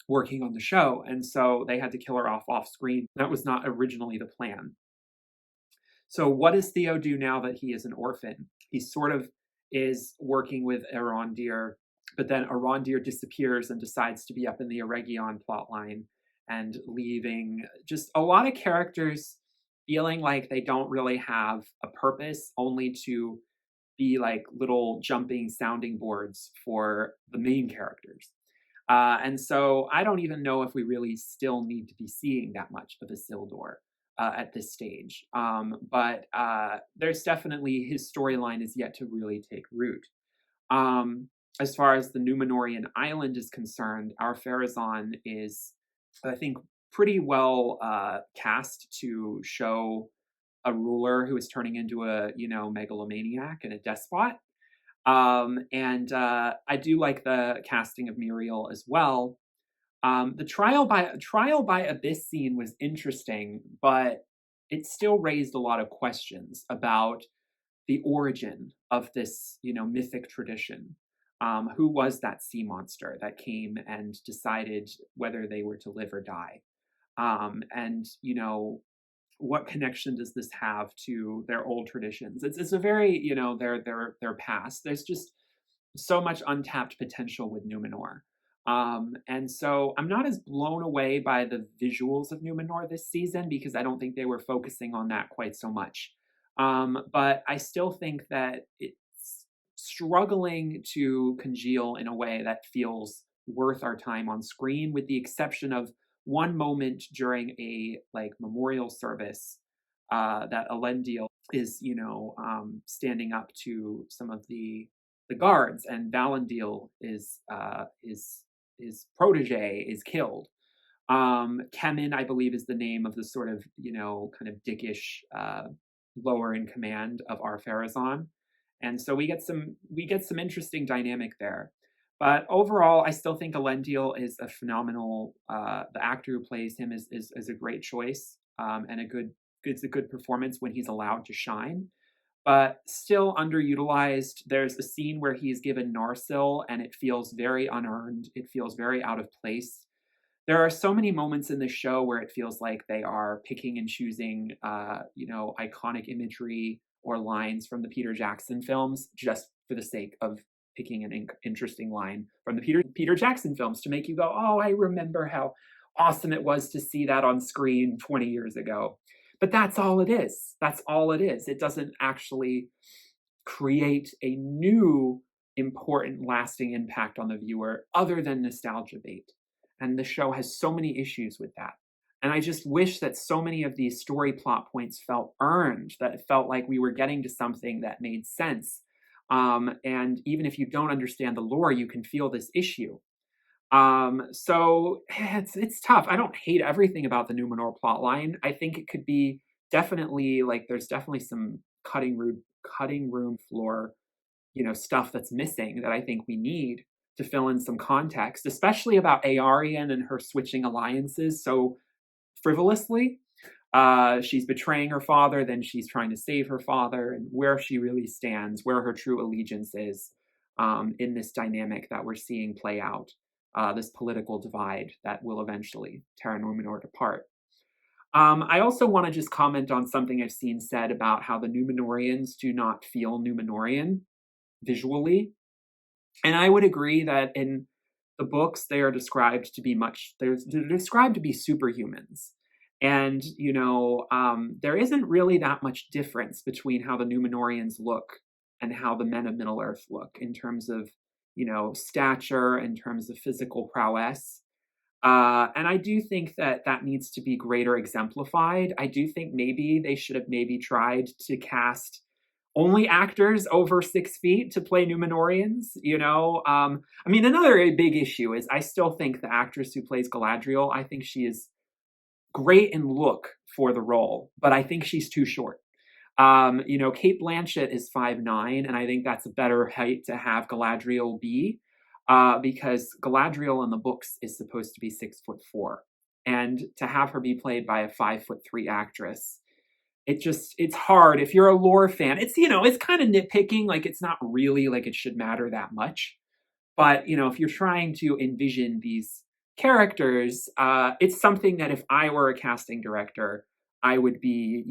working on the show, and so they had to kill her off screen. That was not originally the plan. So what does Theo do now that he is an orphan? He sort of is working with Arondir, but then Arondir disappears and decides to be up in the Eregion plotline and leaving just a lot of characters feeling like they don't really have a purpose, only to be like little jumping sounding boards for the main characters. And so I don't even know if we really still need to be seeing that much of Isildur at this stage. But there's definitely, his storyline is yet to really take root. As far as the Númenórean island is concerned, our Pharazôn is, I think, pretty well cast to show a ruler who is turning into a, megalomaniac and a despot. And I do like the casting of Muriel as well. The trial by Abyss scene was interesting, but it still raised a lot of questions about the origin of this, mythic tradition. Who was that sea monster that came and decided whether they were to live or die? And what connection does this have to their old traditions? It's a very, their past. There's just so much untapped potential with Numenor. And so I'm not as blown away by the visuals of Numenor this season, because I don't think they were focusing on that quite so much. But I still think that it's struggling to congeal in a way that feels worth our time on screen, with the exception of one moment during a memorial service that Elendil is, standing up to some of the guards, and Valandil is his protege is killed. Kemen, I believe, is the name of the sort of, kind of dickish lower in command of our Pharazôn. And so we get some interesting dynamic there. But overall, I still think Elendil is a phenomenal. The actor who plays him is a great choice, and it's a good performance when he's allowed to shine. But still underutilized. There's a scene where he's given Narsil, and it feels very unearned. It feels very out of place. There are so many moments in this show where it feels like they are picking and choosing, iconic imagery or lines from the Peter Jackson films just for the sake of picking an interesting line from the Peter Jackson films to make you go, oh, I remember how awesome it was to see that on screen 20 years ago. But that's all it is. That's all it is. It doesn't actually create a new, important, lasting impact on the viewer other than nostalgia bait. And the show has so many issues with that. And I just wish that so many of these story plot points felt earned, that it felt like we were getting to something that made sense. And even if you don't understand the lore, you can feel this issue. So it's tough. I don't hate everything about the Numenor plotline. I think it could be definitely there's definitely some cutting room floor, stuff that's missing that I think we need to fill in some context, especially about Aarion and her switching alliances so frivolously. She's betraying her father, then she's trying to save her father, and where she really stands, where her true allegiance is in this dynamic that we're seeing play out. This political divide that will eventually tear Numenor apart. I also want to just comment on something I've seen said about how the Númenóreans do not feel Númenórean visually. And I would agree that in the books, they are described to be they're described to be superhumans. And, there isn't really that much difference between how the Númenóreans look and how the men of Middle-earth look in terms of stature, in terms of physical prowess. And I do think that needs to be greater exemplified. I do think maybe they should have tried to cast only actors over 6 feet to play Númenóreans, another big issue is I still think the actress who plays Galadriel, I think she is great in look for the role, but I think she's too short. Kate Blanchett is 5'9", and I think that's a better height to have Galadriel be, because Galadriel in the books is supposed to be 6'4", and to have her be played by a 5'3" actress, it's hard if you're a lore fan. It's kind of nitpicking, like it's not really like it should matter that much. But if you're trying to envision these characters, it's something that if I were a casting director, I would be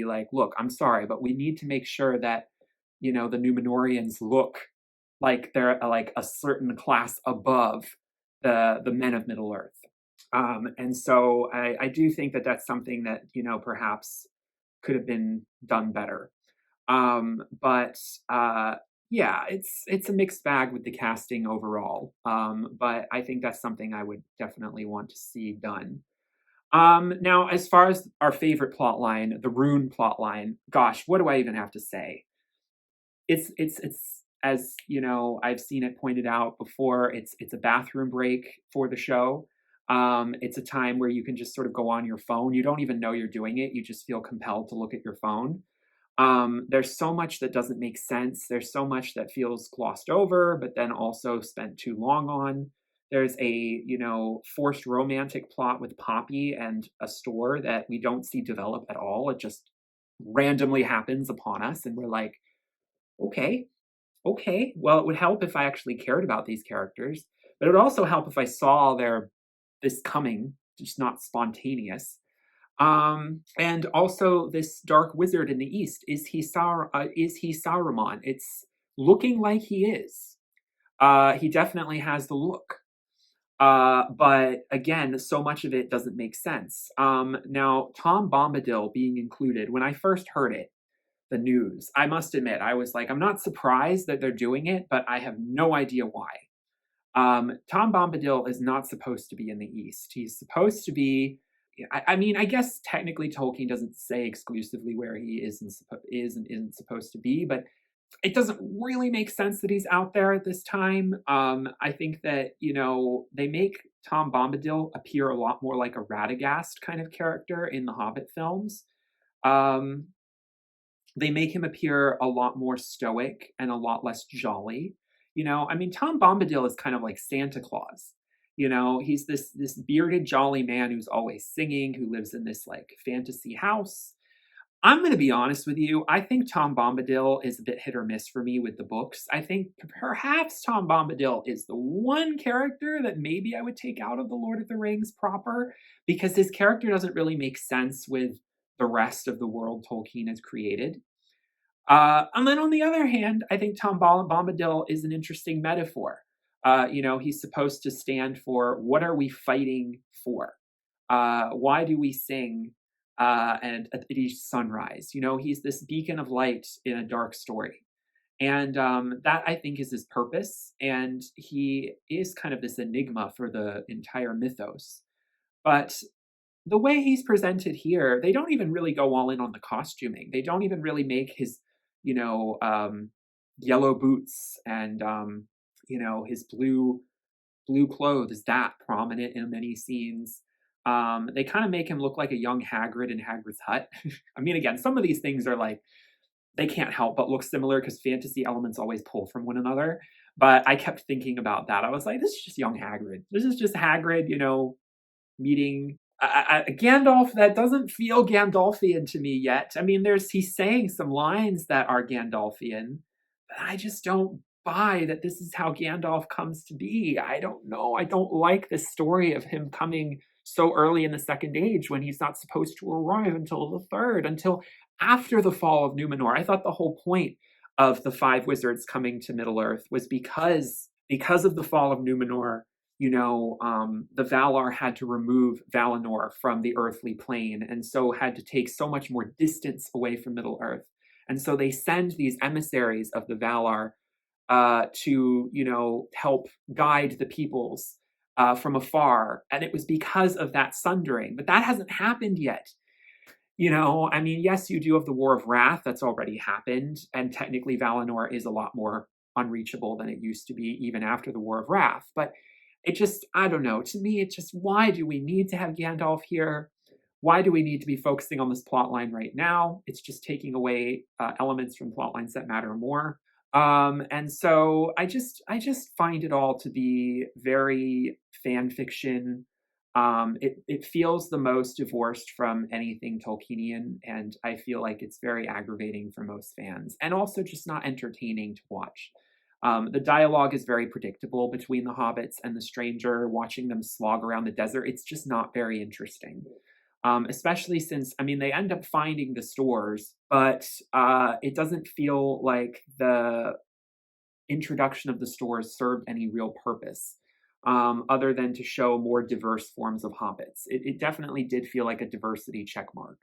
like, look, I'm sorry, but we need to make sure that the Numenorians look like they're like a certain class above the men of Middle Earth. And so I do think that that's something that perhaps could have been done better. But yeah, it's a mixed bag with the casting overall. But I think that's something I would definitely want to see done. Now, as far as our favorite plot line, the Rune plot line, gosh, what do I even have to say? It's as I've seen it pointed out before. It's a bathroom break for the show. It's a time where you can just sort of go on your phone. You don't even know you're doing it. You just feel compelled to look at your phone. There's so much that doesn't make sense. There's so much that feels glossed over, but then also spent too long on. There's a, forced romantic plot with Poppy and a store that we don't see develop at all. It just randomly happens upon us, and we're like, okay, okay. Well, it would help if I actually cared about these characters, but it would also help if I saw this coming, just not spontaneous. And also this dark wizard in the east, is he Saruman? It's looking like he is. He definitely has the look. But again, so much of it doesn't make sense. Now, Tom Bombadil being included, when I first heard it, the news, I must admit, I was like, I'm not surprised that they're doing it, but I have no idea why. Tom Bombadil is not supposed to be in the East. He's supposed to be. I mean, I guess technically Tolkien doesn't say exclusively where he is and isn't supposed to be, but it doesn't really make sense that he's out there at this time. I think that they make Tom Bombadil appear a lot more like a Radagast kind of character in the Hobbit films. They make him appear a lot more stoic and a lot less jolly. I mean, Tom Bombadil is kind of like Santa Claus. He's this bearded, jolly man who's always singing, who lives in this like fantasy house. I'm going to be honest with you. I think Tom Bombadil is a bit hit or miss for me with the books. I think perhaps Tom Bombadil is the one character that maybe I would take out of the Lord of the Rings proper, because his character doesn't really make sense with the rest of the world Tolkien has created. And then on the other hand, I think Tom Bombadil is an interesting metaphor. He's supposed to stand for, what are we fighting for? Why do we sing and at each sunrise? He's this beacon of light in a dark story. And that, I think, is his purpose. And he is kind of this enigma for the entire mythos. But the way he's presented here, they don't even really go all in on the costuming. They don't even really make his, yellow boots and, his blue clothes that prominent in many scenes. They kind of make him look like a young Hagrid in Hagrid's hut. I mean, again, some of these things are like, they can't help but look similar because fantasy elements always pull from one another. But I kept thinking about that. I was like, this is just young Hagrid. This is just Hagrid, meeting Gandalf that doesn't feel Gandalfian to me yet. I mean, he's saying some lines that are Gandalfian, but I just don't buy that this is how Gandalf comes to be. I don't know. I don't like this story of him coming so early in the Second Age when he's not supposed to arrive until the Third, until after the fall of Numenor. I thought the whole point of the five wizards coming to Middle Earth was because of the fall of Numenor. The Valar had to remove Valinor from the earthly plane, and so had to take so much more distance away from Middle Earth. And so they send these emissaries of the Valar to, help guide the peoples from afar. And it was because of that sundering. But that hasn't happened yet. I mean, yes, you do have the War of Wrath that's already happened. And technically Valinor is a lot more unreachable than it used to be even after the War of Wrath. But it just, I don't know. To me, it's just, why do we need to have Gandalf here? why do we need to be focusing on this plot line right now? It's just taking away elements from plot lines that matter more. And so I just find it all to be very fan fiction. It feels the most divorced from anything Tolkienian, and I feel like it's very aggravating for most fans, and also just not entertaining to watch. The dialogue is very predictable between the hobbits and the stranger. Watching them slog around the desert, it's just not very interesting. Especially since, I mean, they end up finding the stores, but it doesn't feel like the introduction of the stores served any real purpose, other than to show more diverse forms of hobbits. It definitely did feel like a diversity checkmark.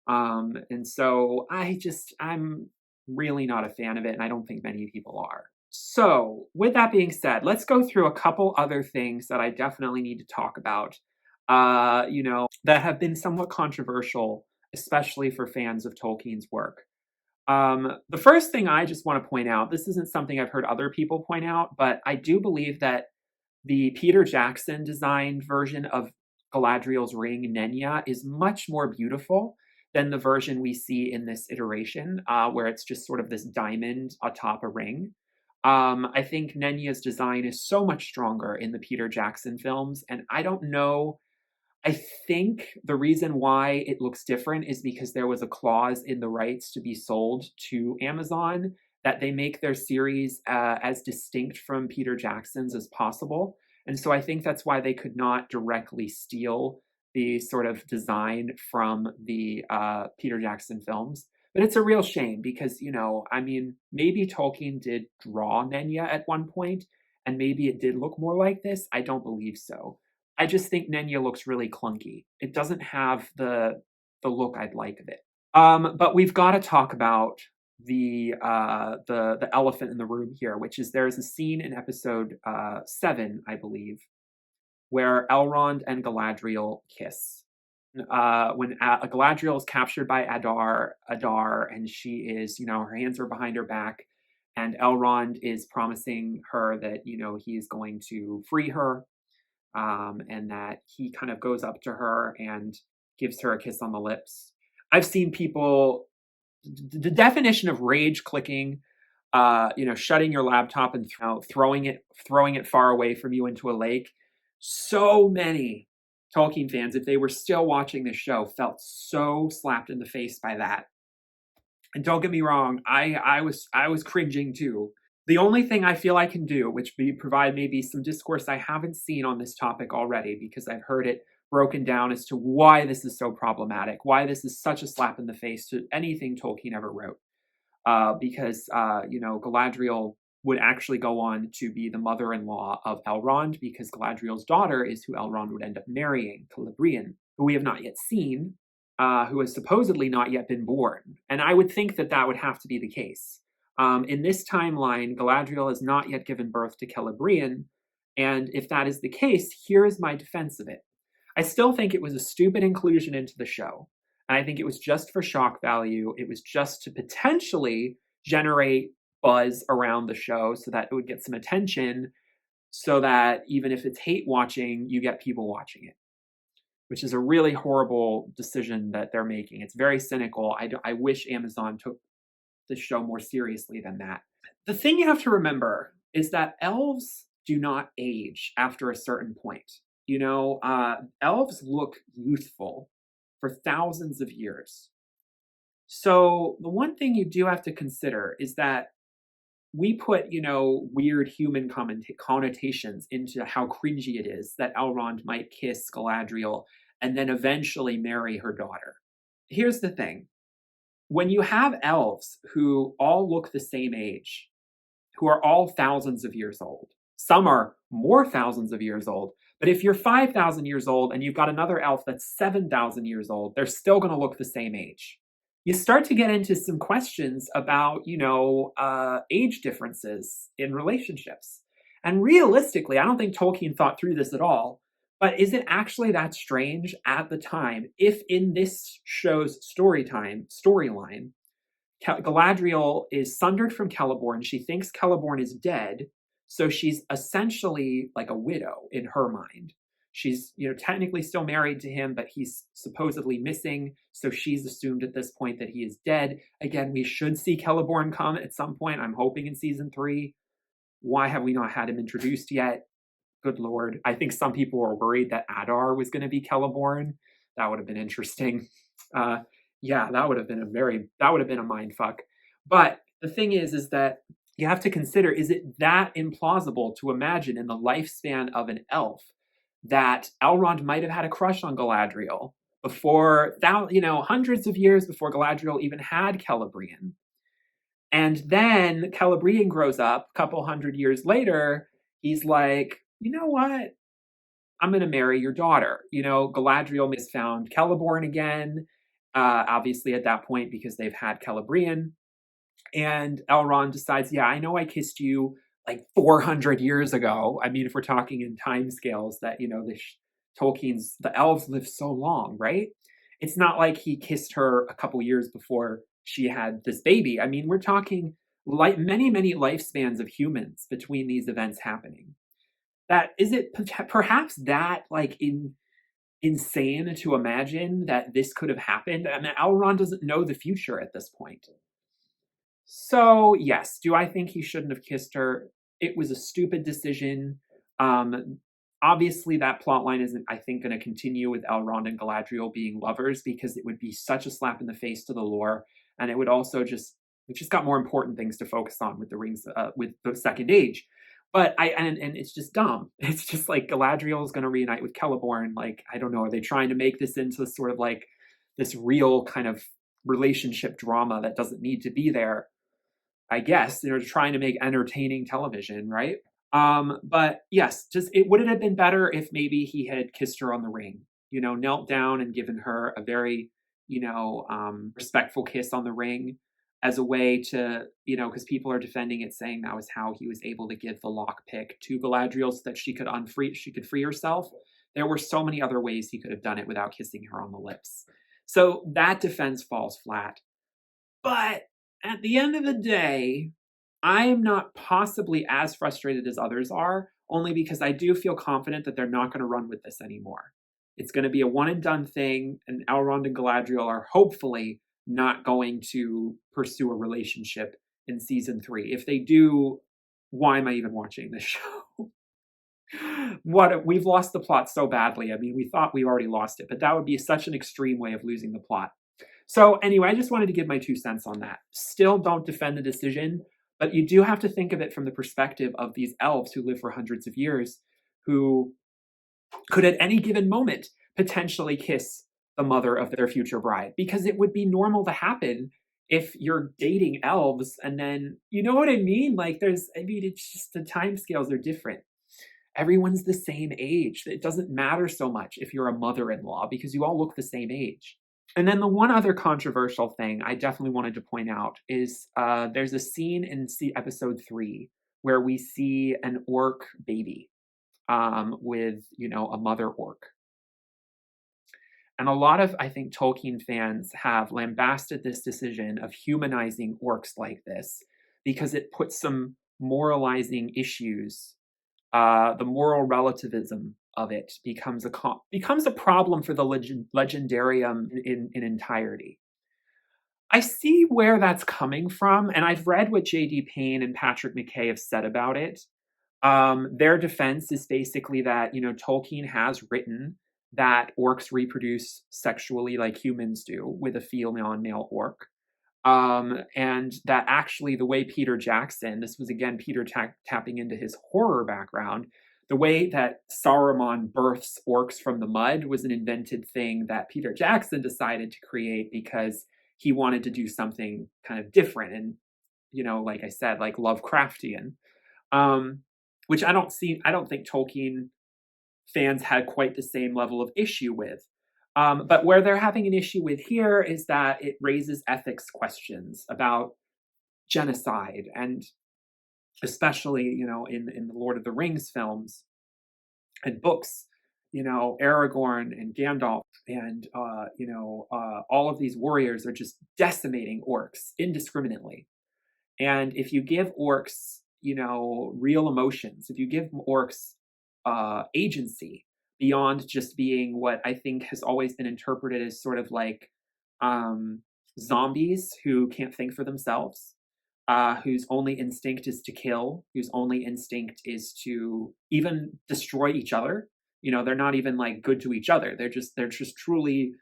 And so I'm really not a fan of it, and I don't think many people are. So, with that being said, let's go through a couple other things that I definitely need to talk about, that have been somewhat controversial, especially for fans of Tolkien's work. The first thing I just want to point out, this isn't something I've heard other people point out, but I do believe that the Peter Jackson designed version of Galadriel's ring, Nenya, is much more beautiful than the version we see in this iteration, where it's just sort of this diamond atop a ring. I think Nenya's design is so much stronger in the Peter Jackson films, and I don't know. I think the reason why it looks different is because there was a clause in the rights to be sold to Amazon that they make their series as distinct from Peter Jackson's as possible. And so I think that's why they could not directly steal the sort of design from the Peter Jackson films. But it's a real shame because, I mean, maybe Tolkien did draw Nenya at one point, and maybe it did look more like this. I don't believe so. I just think Nenya looks really clunky. It doesn't have the look I'd like of it. But we've got to talk about the elephant in the room here, which is there's a scene in episode 7, I believe, where Elrond and Galadriel kiss. When Galadriel is captured by Adar, and she is, her hands are behind her back, and Elrond is promising her that, he's going to free her, and that he kind of goes up to her and gives her a kiss on the lips. I've seen people, the definition of rage clicking, shutting your laptop and throwing it far away from you into a lake. So many Tolkien fans, if they were still watching this show, felt so slapped in the face by that. And don't get me wrong, I was cringing too. The only thing I feel I can do, which would provide maybe some discourse I haven't seen on this topic already, because I've heard it broken down as to why this is so problematic, why this is such a slap in the face to anything Tolkien ever wrote. Because Galadriel would actually go on to be the mother-in-law of Elrond, because Galadriel's daughter is who Elrond would end up marrying, Celebrian, who we have not yet seen, who has supposedly not yet been born. And I would think that would have to be the case. In this timeline, Galadriel has not yet given birth to Celebrian, and if that is the case, here is my defense of it. I still think it was a stupid inclusion into the show, and I think it was just for shock value. It was just to potentially generate buzz around the show so that it would get some attention, so that even if it's hate watching, you get people watching it, which is a really horrible decision that they're making. It's very cynical. I wish Amazon took the show more seriously than that. The thing you have to remember is that elves do not age after a certain point. Elves look youthful for thousands of years. So the one thing you do have to consider is that we put, weird human connotations into how cringy it is that Elrond might kiss Galadriel and then eventually marry her daughter. Here's the thing. When you have elves who all look the same age, who are all thousands of years old, some are more thousands of years old, but if you're 5,000 years old and you've got another elf that's 7,000 years old, they're still going to look the same age. You start to get into some questions about, age differences in relationships. And realistically, I don't think Tolkien thought through this at all, but is it actually that strange at the time if in this show's storyline, Galadriel is sundered from Celeborn, she thinks Celeborn is dead, so she's essentially like a widow in her mind. She's, technically still married to him, but he's supposedly missing. So she's assumed at this point that he is dead. Again, we should see Celeborn come at some point. I'm hoping in season 3. Why have we not had him introduced yet? Good Lord. I think some people were worried that Adar was going to be Celeborn. That would have been interesting. Yeah, that would have been a mind fuck. But the thing is that you have to consider, is it that implausible to imagine in the lifespan of an elf that Elrond might have had a crush on Galadriel before, hundreds of years before Galadriel even had Celebrian? And then Celebrian grows up a couple hundred years later. He's like, you know what? I'm going to marry your daughter. Galadriel has found Celeborn again, obviously at that point because they've had Celebrian. And Elrond decides, yeah, I know I kissed you like 400 years ago. I mean, if we're talking in time scales that, the elves live so long, right? It's not like he kissed her a couple years before she had this baby. I mean, we're talking like many, many lifespans of humans between these events happening. That is it perhaps that like insane to imagine that this could have happened? I mean, Elrond doesn't know the future at this point. So, yes, do I think he shouldn't have kissed her? It was a stupid decision. Obviously, that plotline isn't, I think, going to continue with Elrond and Galadriel being lovers because it would be such a slap in the face to the lore, and it would also we've just got more important things to focus on with the rings, with the Second Age. But and it's just dumb. It's just like Galadriel is going to reunite with Celeborn. Like, I don't know, are they trying to make this into sort of like this real kind of relationship drama that doesn't need to be there? I guess, trying to make entertaining television, right? But yes, would it have been better if maybe he had kissed her on the ring, knelt down and given her a very, respectful kiss on the ring as a way to, because people are defending it, saying that was how he was able to give the lockpick to Galadriel so that she could free herself. There were so many other ways he could have done it without kissing her on the lips. So that defense falls flat. But at the end of the day, I am not possibly as frustrated as others are, only because I do feel confident that they're not going to run with this anymore. It's going to be a one and done thing, and Elrond and Galadriel are hopefully not going to pursue a relationship in season 3. If they do, why am I even watching this show? We've lost the plot so badly. I mean, we thought we already lost it, but that would be such an extreme way of losing the plot. So anyway, I just wanted to give my 2 cents on that. Still don't defend the decision, but you do have to think of it from the perspective of these elves who live for hundreds of years, who could at any given moment potentially kiss the mother of their future bride, because it would be normal to happen if you're dating elves. And then, you know what I mean? Like it's just the time scales are different. Everyone's the same age. It doesn't matter so much if you're a mother-in-law because you all look the same age. And then the one other controversial thing I definitely wanted to point out is there's a scene in episode 3 where we see an orc baby with, a mother orc. And a lot of, I think, Tolkien fans have lambasted this decision of humanizing orcs like this because it puts some moralizing issues. The moral relativism of it becomes a problem for the legendarium in entirety. I see where that's coming from, and I've read what J.D. Payne and Patrick McKay have said about it. Their defense is basically that, Tolkien has written that orcs reproduce sexually like humans do with a female male orc. And that actually the way Peter Jackson, this was again Peter tapping into his horror background, the way that Saruman births orcs from the mud was an invented thing that Peter Jackson decided to create because he wanted to do something kind of different and, like I said, like Lovecraftian, which I don't think Tolkien fans had quite the same level of issue with. But where they're having an issue with here is that it raises ethics questions about genocide, and especially, in the Lord of the Rings films and books, Aragorn and Gandalf and, all of these warriors are just decimating orcs indiscriminately. And if you give orcs, real emotions, if you give orcs agency, beyond just being what I think has always been interpreted as sort of like um, zombies who can't think for themselves, whose only instinct is to kill, whose only instinct is to even destroy each other. They're not even like good to each other. They're just truly,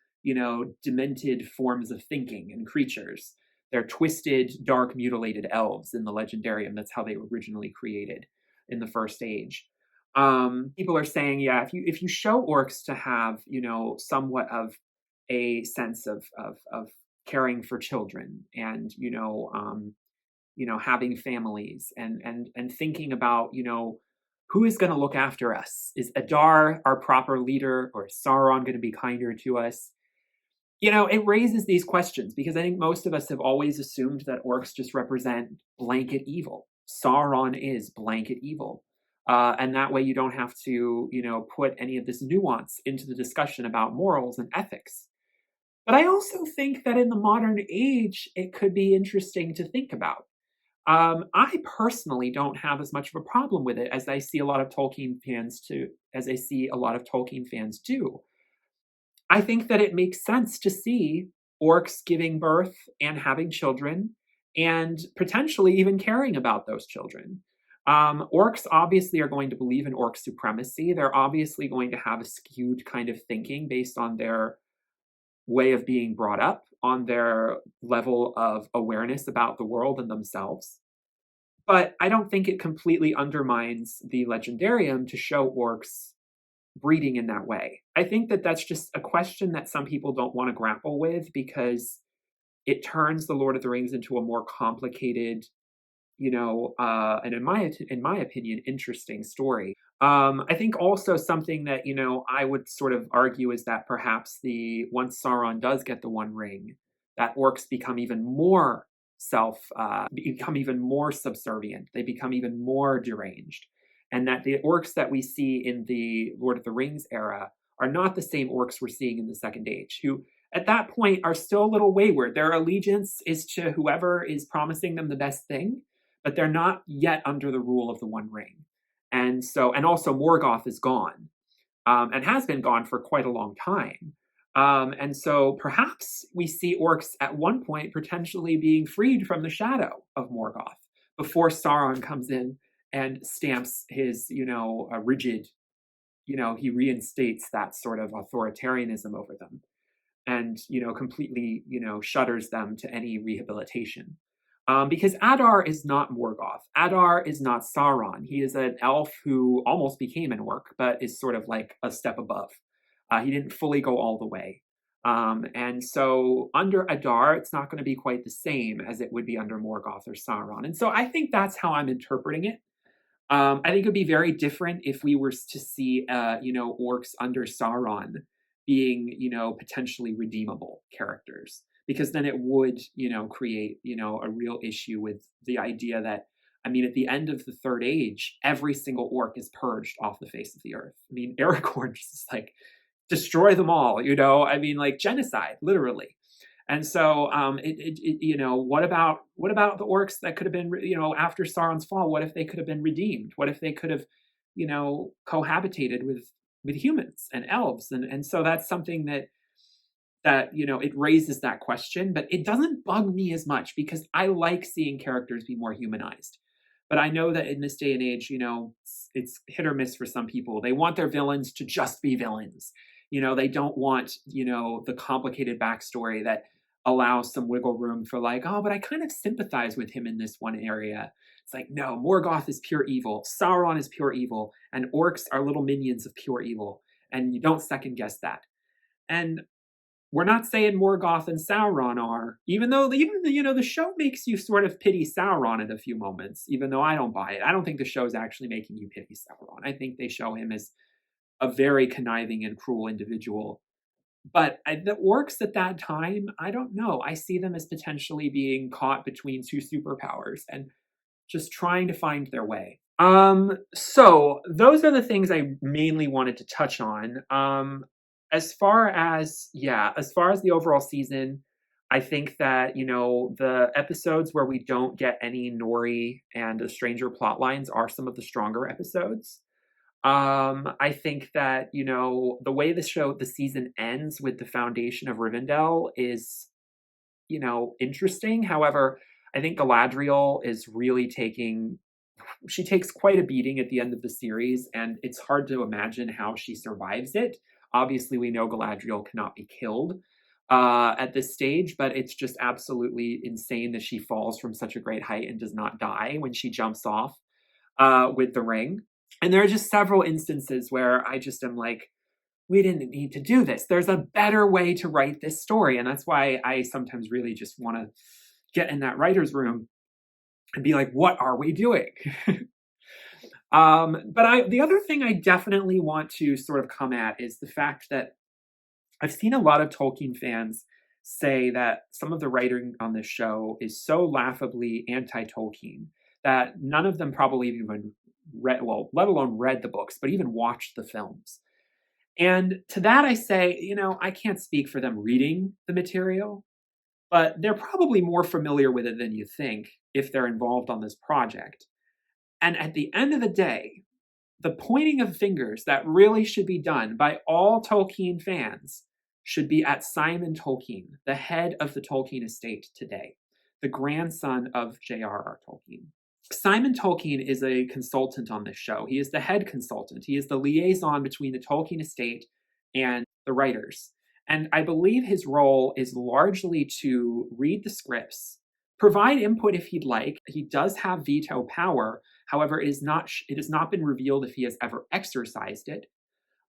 demented forms of thinking and creatures. They're twisted, dark, mutilated elves in the Legendarium. That's how they were originally created in the First Age. People are saying, yeah, if you show orcs to have, somewhat of a sense of caring for children and having families and thinking about who is going to look after us. Is Adar our proper leader, or is Sauron going to be kinder to us? It raises these questions because I think most of us have always assumed that orcs just represent blanket evil. Sauron is blanket evil. And that way you don't have to, put any of this nuance into the discussion about morals and ethics. But I also think that in the modern age, it could be interesting to think about. I personally don't have as much of a problem with it as I see a lot of Tolkien fans do. I think that it makes sense to see orcs giving birth and having children and potentially even caring about those children. Orcs obviously are going to believe in orc supremacy. They're obviously going to have a skewed kind of thinking based on their way of being brought up, on their level of awareness about the world and themselves. But I don't think it completely undermines the Legendarium to show orcs breeding in that way. I think that that's just a question that some people don't want to grapple with because it turns the Lord of the Rings into a more complicated, and in my opinion, interesting story. I think also something that I would sort of argue is that perhaps once Sauron does get the One Ring, that orcs become even more become even more subservient. They become even more deranged, and that the orcs that we see in the Lord of the Rings era are not the same orcs we're seeing in the Second Age, who at that point are still a little wayward. Their allegiance is to whoever is promising them the best thing, but they're not yet under the rule of the One Ring. And also Morgoth is gone, and has been gone for quite a long time. And so perhaps we see orcs at one point potentially being freed from the shadow of Morgoth before Sauron comes in and stamps his, rigid, he reinstates that sort of authoritarianism over them and, completely, shutters them to any rehabilitation. Because Adar is not Morgoth. Adar is not Sauron. He is an elf who almost became an orc, but is sort of like a step above. He didn't fully go all the way. And so under Adar, it's not going to be quite the same as it would be under Morgoth or Sauron. And so I think that's how I'm interpreting it. I think it would be very different if we were to see, orcs under Sauron being, potentially redeemable characters, because then it would, create, a real issue with the idea that, at the end of the Third Age, every single orc is purged off the face of the earth. Aragorn just is like, destroy them all, like genocide, literally. And so, what about the orcs that could have been, after Sauron's fall? What if they could have been redeemed? What if they could have, cohabitated with humans and elves? And so that's something that it raises that question, but it doesn't bug me as much because I like seeing characters be more humanized. But I know that in this day and age, it's hit or miss for some people. They want their villains to just be villains. They don't want, the complicated backstory that allows some wiggle room for like, oh, but I kind of sympathize with him in this one area. It's like, no, Morgoth is pure evil. Sauron is pure evil. And orcs are little minions of pure evil. And you don't second guess that. And we're not saying Morgoth and Sauron are, even the show makes you sort of pity Sauron at a few moments, even though I don't buy it. I don't think the show's actually making you pity Sauron. I think they show him as a very conniving and cruel individual. But the orcs at that time, I don't know. I see them as potentially being caught between two superpowers and just trying to find their way. So those are the things I mainly wanted to touch on. As far as the overall season, I think that, the episodes where we don't get any Nori and the stranger plot lines are some of the stronger episodes. I think that, the way the season ends with the foundation of Rivendell is, interesting. However, I think Galadriel is really she takes quite a beating at the end of the series, and it's hard to imagine how she survives it. Obviously, we know Galadriel cannot be killed at this stage, but it's just absolutely insane that she falls from such a great height and does not die when she jumps off with the ring. And there are just several instances where I just am like, we didn't need to do this. There's a better way to write this story. And that's why I sometimes really just want to get in that writer's room and be like, what are we doing? But the other thing I definitely want to sort of come at is the fact that I've seen a lot of Tolkien fans say that some of the writing on this show is so laughably anti-Tolkien that none of them probably even read, well, let alone read the books, but even watched the films. And to that I say, I can't speak for them reading the material, but they're probably more familiar with it than you think if they're involved on this project. And at the end of the day, the pointing of fingers that really should be done by all Tolkien fans should be at Simon Tolkien, the head of the Tolkien estate today, the grandson of J.R.R. Tolkien. Simon Tolkien is a consultant on this show. He is the head consultant. He is the liaison between the Tolkien estate and the writers. And I believe his role is largely to read the scripts, provide input if he'd like. He does have veto power. However, it has not been revealed if he has ever exercised it.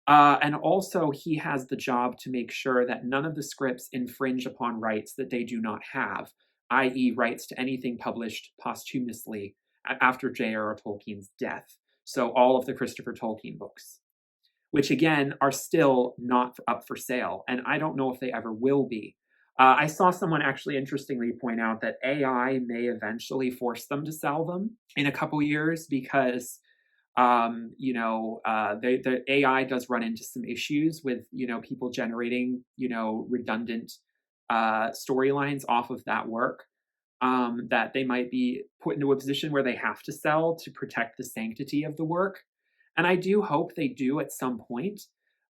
And also, he has the job to make sure that none of the scripts infringe upon rights that they do not have, i.e., rights to anything published posthumously after J.R.R. Tolkien's death. So all of the Christopher Tolkien books, which again are still not up for sale. And I don't know if they ever will be. I saw someone actually interestingly point out that AI may eventually force them to sell them in a couple years because, the AI does run into some issues with, people generating, redundant storylines off of that work. That they might be put into a position where they have to sell to protect the sanctity of the work. And I do hope they do at some point.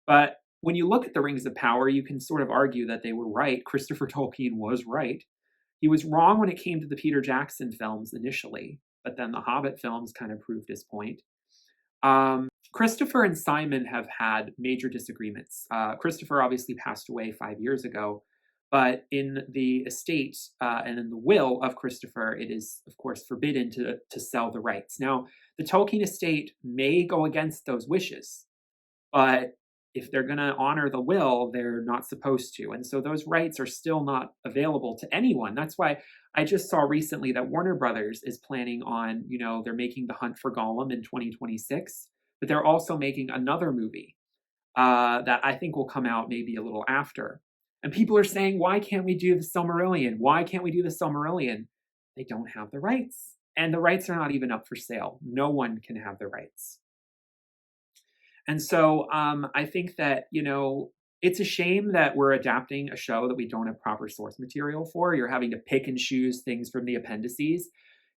But when you look at the Rings of Power, you can sort of argue that they were right. Christopher Tolkien was right. He was wrong when it came to the Peter Jackson films initially, but then the Hobbit films kind of proved his point. Christopher and Simon have had major disagreements. Christopher obviously passed away 5 years ago, but in the estate and in the will of Christopher, it is, of course, forbidden to sell the rights. Now, the Tolkien estate may go against those wishes, but if they're going to honor the will, they're not supposed to. And so those rights are still not available to anyone. That's why I just saw recently that Warner Brothers is planning on, they're making The Hunt for Gollum in 2026, but they're also making another movie that I think will come out maybe a little after. And people are saying, why can't we do the Silmarillion? Why can't we do the Silmarillion? They don't have the rights. And the rights are not even up for sale. No one can have the rights. And so I think that, it's a shame that we're adapting a show that we don't have proper source material for. You're having to pick and choose things from the appendices.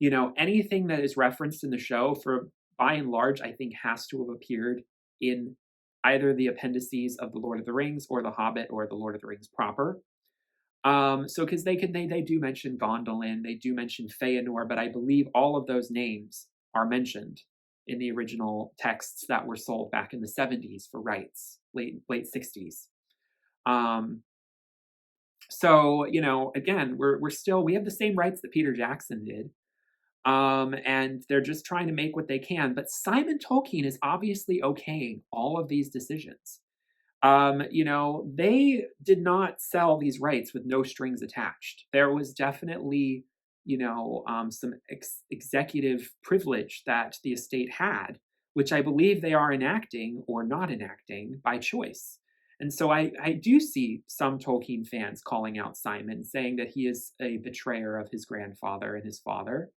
Anything that is referenced in the show, for by and large, I think has to have appeared in either the appendices of The Lord of the Rings or The Hobbit or The Lord of the Rings proper. So because they do mention Gondolin, they do mention Feanor, but I believe all of those names are mentioned in the original texts that were sold back in the 70s for rights, late 60s. So, again, we have the same rights that Peter Jackson did. And they're just trying to make what they can. But Simon Tolkien is obviously okaying all of these decisions. They did not sell these rights with no strings attached. There was definitely, some executive privilege that the estate had, which I believe they are enacting or not enacting by choice. And so I do see some Tolkien fans calling out Simon, saying that he is a betrayer of his grandfather and his father,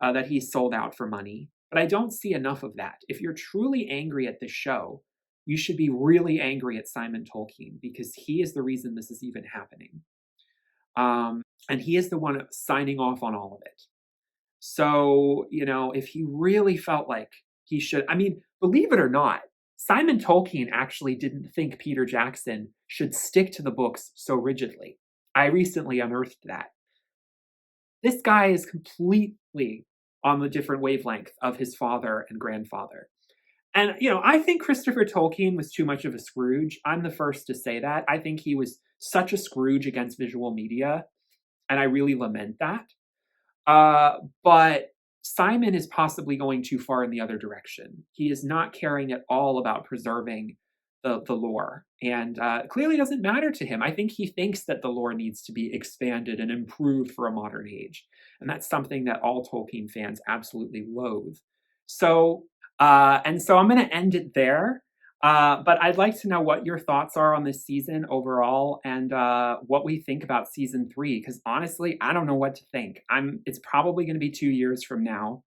that he sold out for money. But I don't see enough of that. If you're truly angry at this show, you should be really angry at Simon Tolkien because he is the reason this is even happening. And he is the one signing off on all of it. So, if he really felt like he should. I mean, believe it or not, Simon Tolkien actually didn't think Peter Jackson should stick to the books so rigidly. I recently unearthed that. This guy is completely on the different wavelength of his father and grandfather. And, I think Christopher Tolkien was too much of a Scrooge. I'm the first to say that. I think he was such a Scrooge against visual media, and I really lament that. But Simon is possibly going too far in the other direction. He is not caring at all about preserving the lore, and clearly doesn't matter to him. I think he thinks that the lore needs to be expanded and improved for a modern age, and that's something that all Tolkien fans absolutely loathe. So, so I'm going to end it there. But I'd like to know what your thoughts are on this season overall, and what we think about season 3. Because honestly, I don't know what to think. It's probably going to be 2 years from now,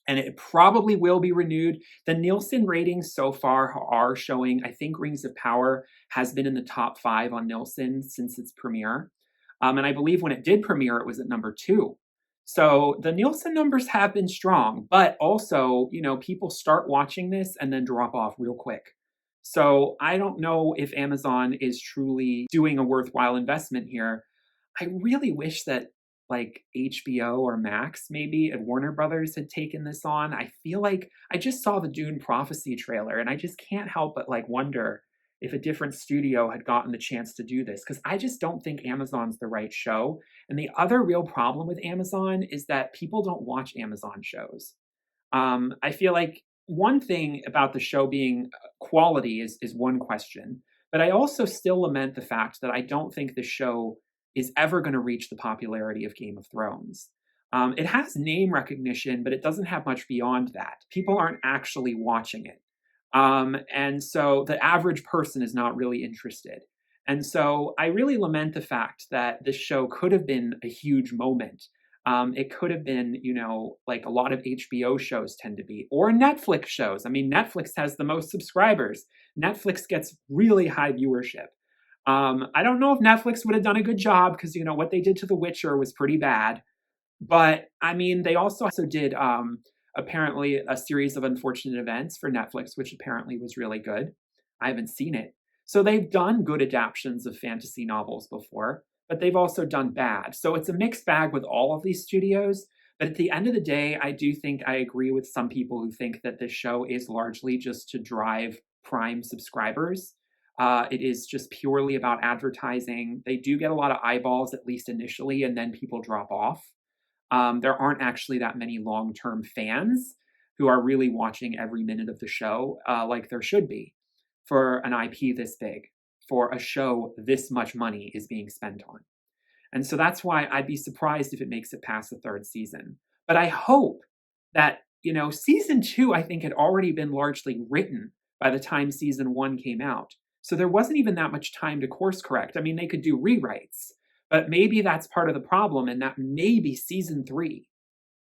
and it probably will be renewed. The Nielsen ratings so far are showing, I think Rings of Power has been in the top 5 on Nielsen since its premiere. And I believe when it did premiere, it was at number 2. So the Nielsen numbers have been strong, but also, people start watching this and then drop off real quick. So I don't know if Amazon is truly doing a worthwhile investment here. I really wish that like HBO or Max maybe and Warner Brothers had taken this on. I feel like I just saw the Dune Prophecy trailer and I just can't help but like wonder if a different studio had gotten the chance to do this, because I just don't think Amazon's the right show. And the other real problem with Amazon is that people don't watch Amazon shows. I feel like one thing about the show being quality is one question, but I also still lament the fact that I don't think the show is ever going to reach the popularity of Game of Thrones. It has name recognition, but it doesn't have much beyond that. People aren't actually watching it. And so the average person is not really interested. And so I really lament the fact that this show could have been a huge moment. It could have been, like a lot of HBO shows tend to be, or Netflix shows. I mean, Netflix has the most subscribers. Netflix gets really high viewership. I don't know if Netflix would have done a good job because, what they did to The Witcher was pretty bad. But I mean, they also did apparently a series of unfortunate events for Netflix, which apparently was really good. I haven't seen it. So they've done good adaptations of fantasy novels before, but they've also done bad. So it's a mixed bag with all of these studios. But at the end of the day, I do think I agree with some people who think that this show is largely just to drive Prime subscribers. It is just purely about advertising. They do get a lot of eyeballs, at least initially, and then people drop off. There aren't actually that many long-term fans who are really watching every minute of the show, like there should be for an IP this big, for a show this much money is being spent on. And so that's why I'd be surprised if it makes it past the 3rd season. But I hope that, season 2, I think, had already been largely written by the time season 1 came out. So there wasn't even that much time to course correct. I mean, they could do rewrites, but maybe that's part of the problem, and that maybe season 3,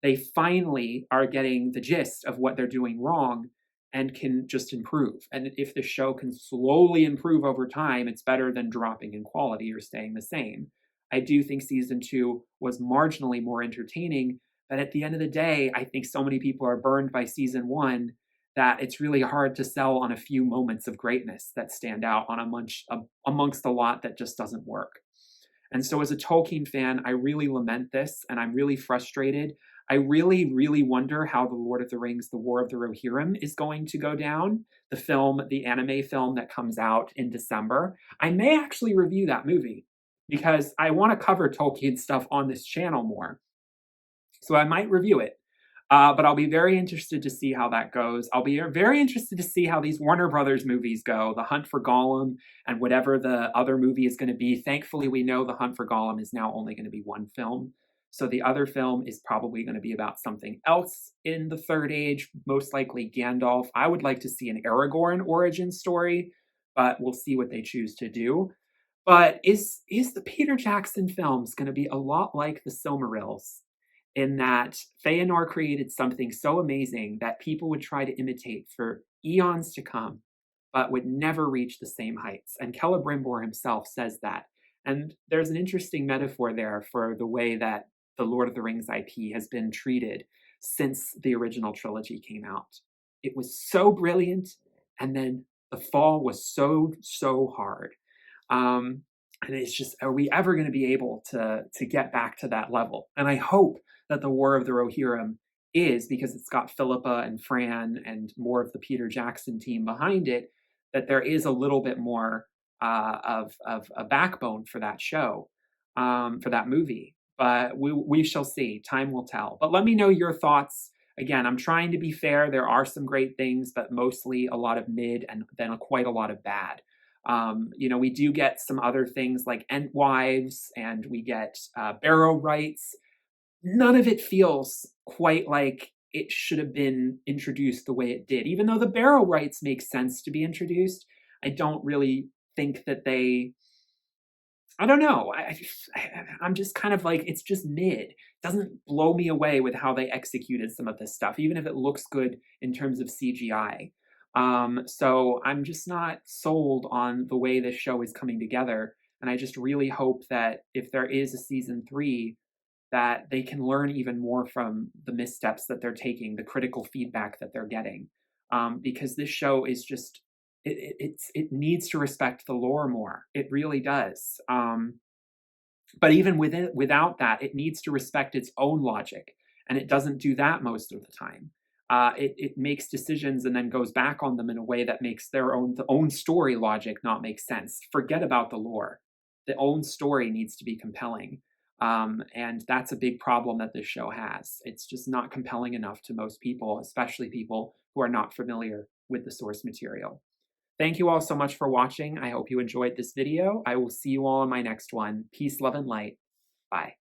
they finally are getting the gist of what they're doing wrong and can just improve. And if the show can slowly improve over time, it's better than dropping in quality or staying the same. I do think season 2 was marginally more entertaining, but at the end of the day, I think so many people are burned by season 1 that it's really hard to sell on a few moments of greatness that stand out on amongst a lot that just doesn't work. And so as a Tolkien fan, I really lament this, and I'm really frustrated. I really, really wonder how The Lord of the Rings, The War of the Rohirrim is going to go down. The anime film that comes out in December. I may actually review that movie because I want to cover Tolkien stuff on this channel more. So I might review it. But I'll be very interested to see how that goes. I'll be very interested to see how these Warner Brothers movies go, The Hunt for Gollum and whatever the other movie is going to be. Thankfully, we know The Hunt for Gollum is now only going to be one film. So the other film is probably going to be about something else in the Third Age, most likely Gandalf. I would like to see an Aragorn origin story, but we'll see what they choose to do. But is the Peter Jackson films going to be a lot like the Silmarils, in that Feanor created something so amazing that people would try to imitate for eons to come, but would never reach the same heights? And Celebrimbor himself says that. And there's an interesting metaphor there for the way that the Lord of the Rings IP has been treated since the original trilogy came out. it was so brilliant, and then the fall was so hard. And it's just, are we ever going to be able to get back to that level? And I hope that the War of the Rohirrim is, because it's got Philippa and Fran and more of the Peter Jackson team behind it, that there is a little bit more of a backbone for that show, for that movie. But we shall see. Time will tell. But let me know your thoughts. Again, I'm trying to be fair. There are some great things, but mostly a lot of mid and then quite a lot of bad. We do get some other things like Entwives, and we get Barrow Rights. None of it feels quite like it should have been introduced the way it did. Even though the Barrow Rights make sense to be introduced, I don't really think that I don't know. I'm just kind of like, it's just mid. It doesn't blow me away with how they executed some of this stuff, even if it looks good in terms of CGI. So I'm just not sold on the way this show is coming together. And I just really hope that if there is a season 3, that they can learn even more from the missteps that they're taking, the critical feedback that they're getting. Because this show is just, it needs to respect the lore more. It really does. But even without that, it needs to respect its own logic, and it doesn't do that most of the time. It makes decisions and then goes back on them in a way that makes the own story logic not make sense. Forget about the lore. The own story needs to be compelling. And that's a big problem that this show has. It's just not compelling enough to most people, especially people who are not familiar with the source material. Thank you all so much for watching. I hope you enjoyed this video. I will see you all in my next one. Peace, love, and light. Bye.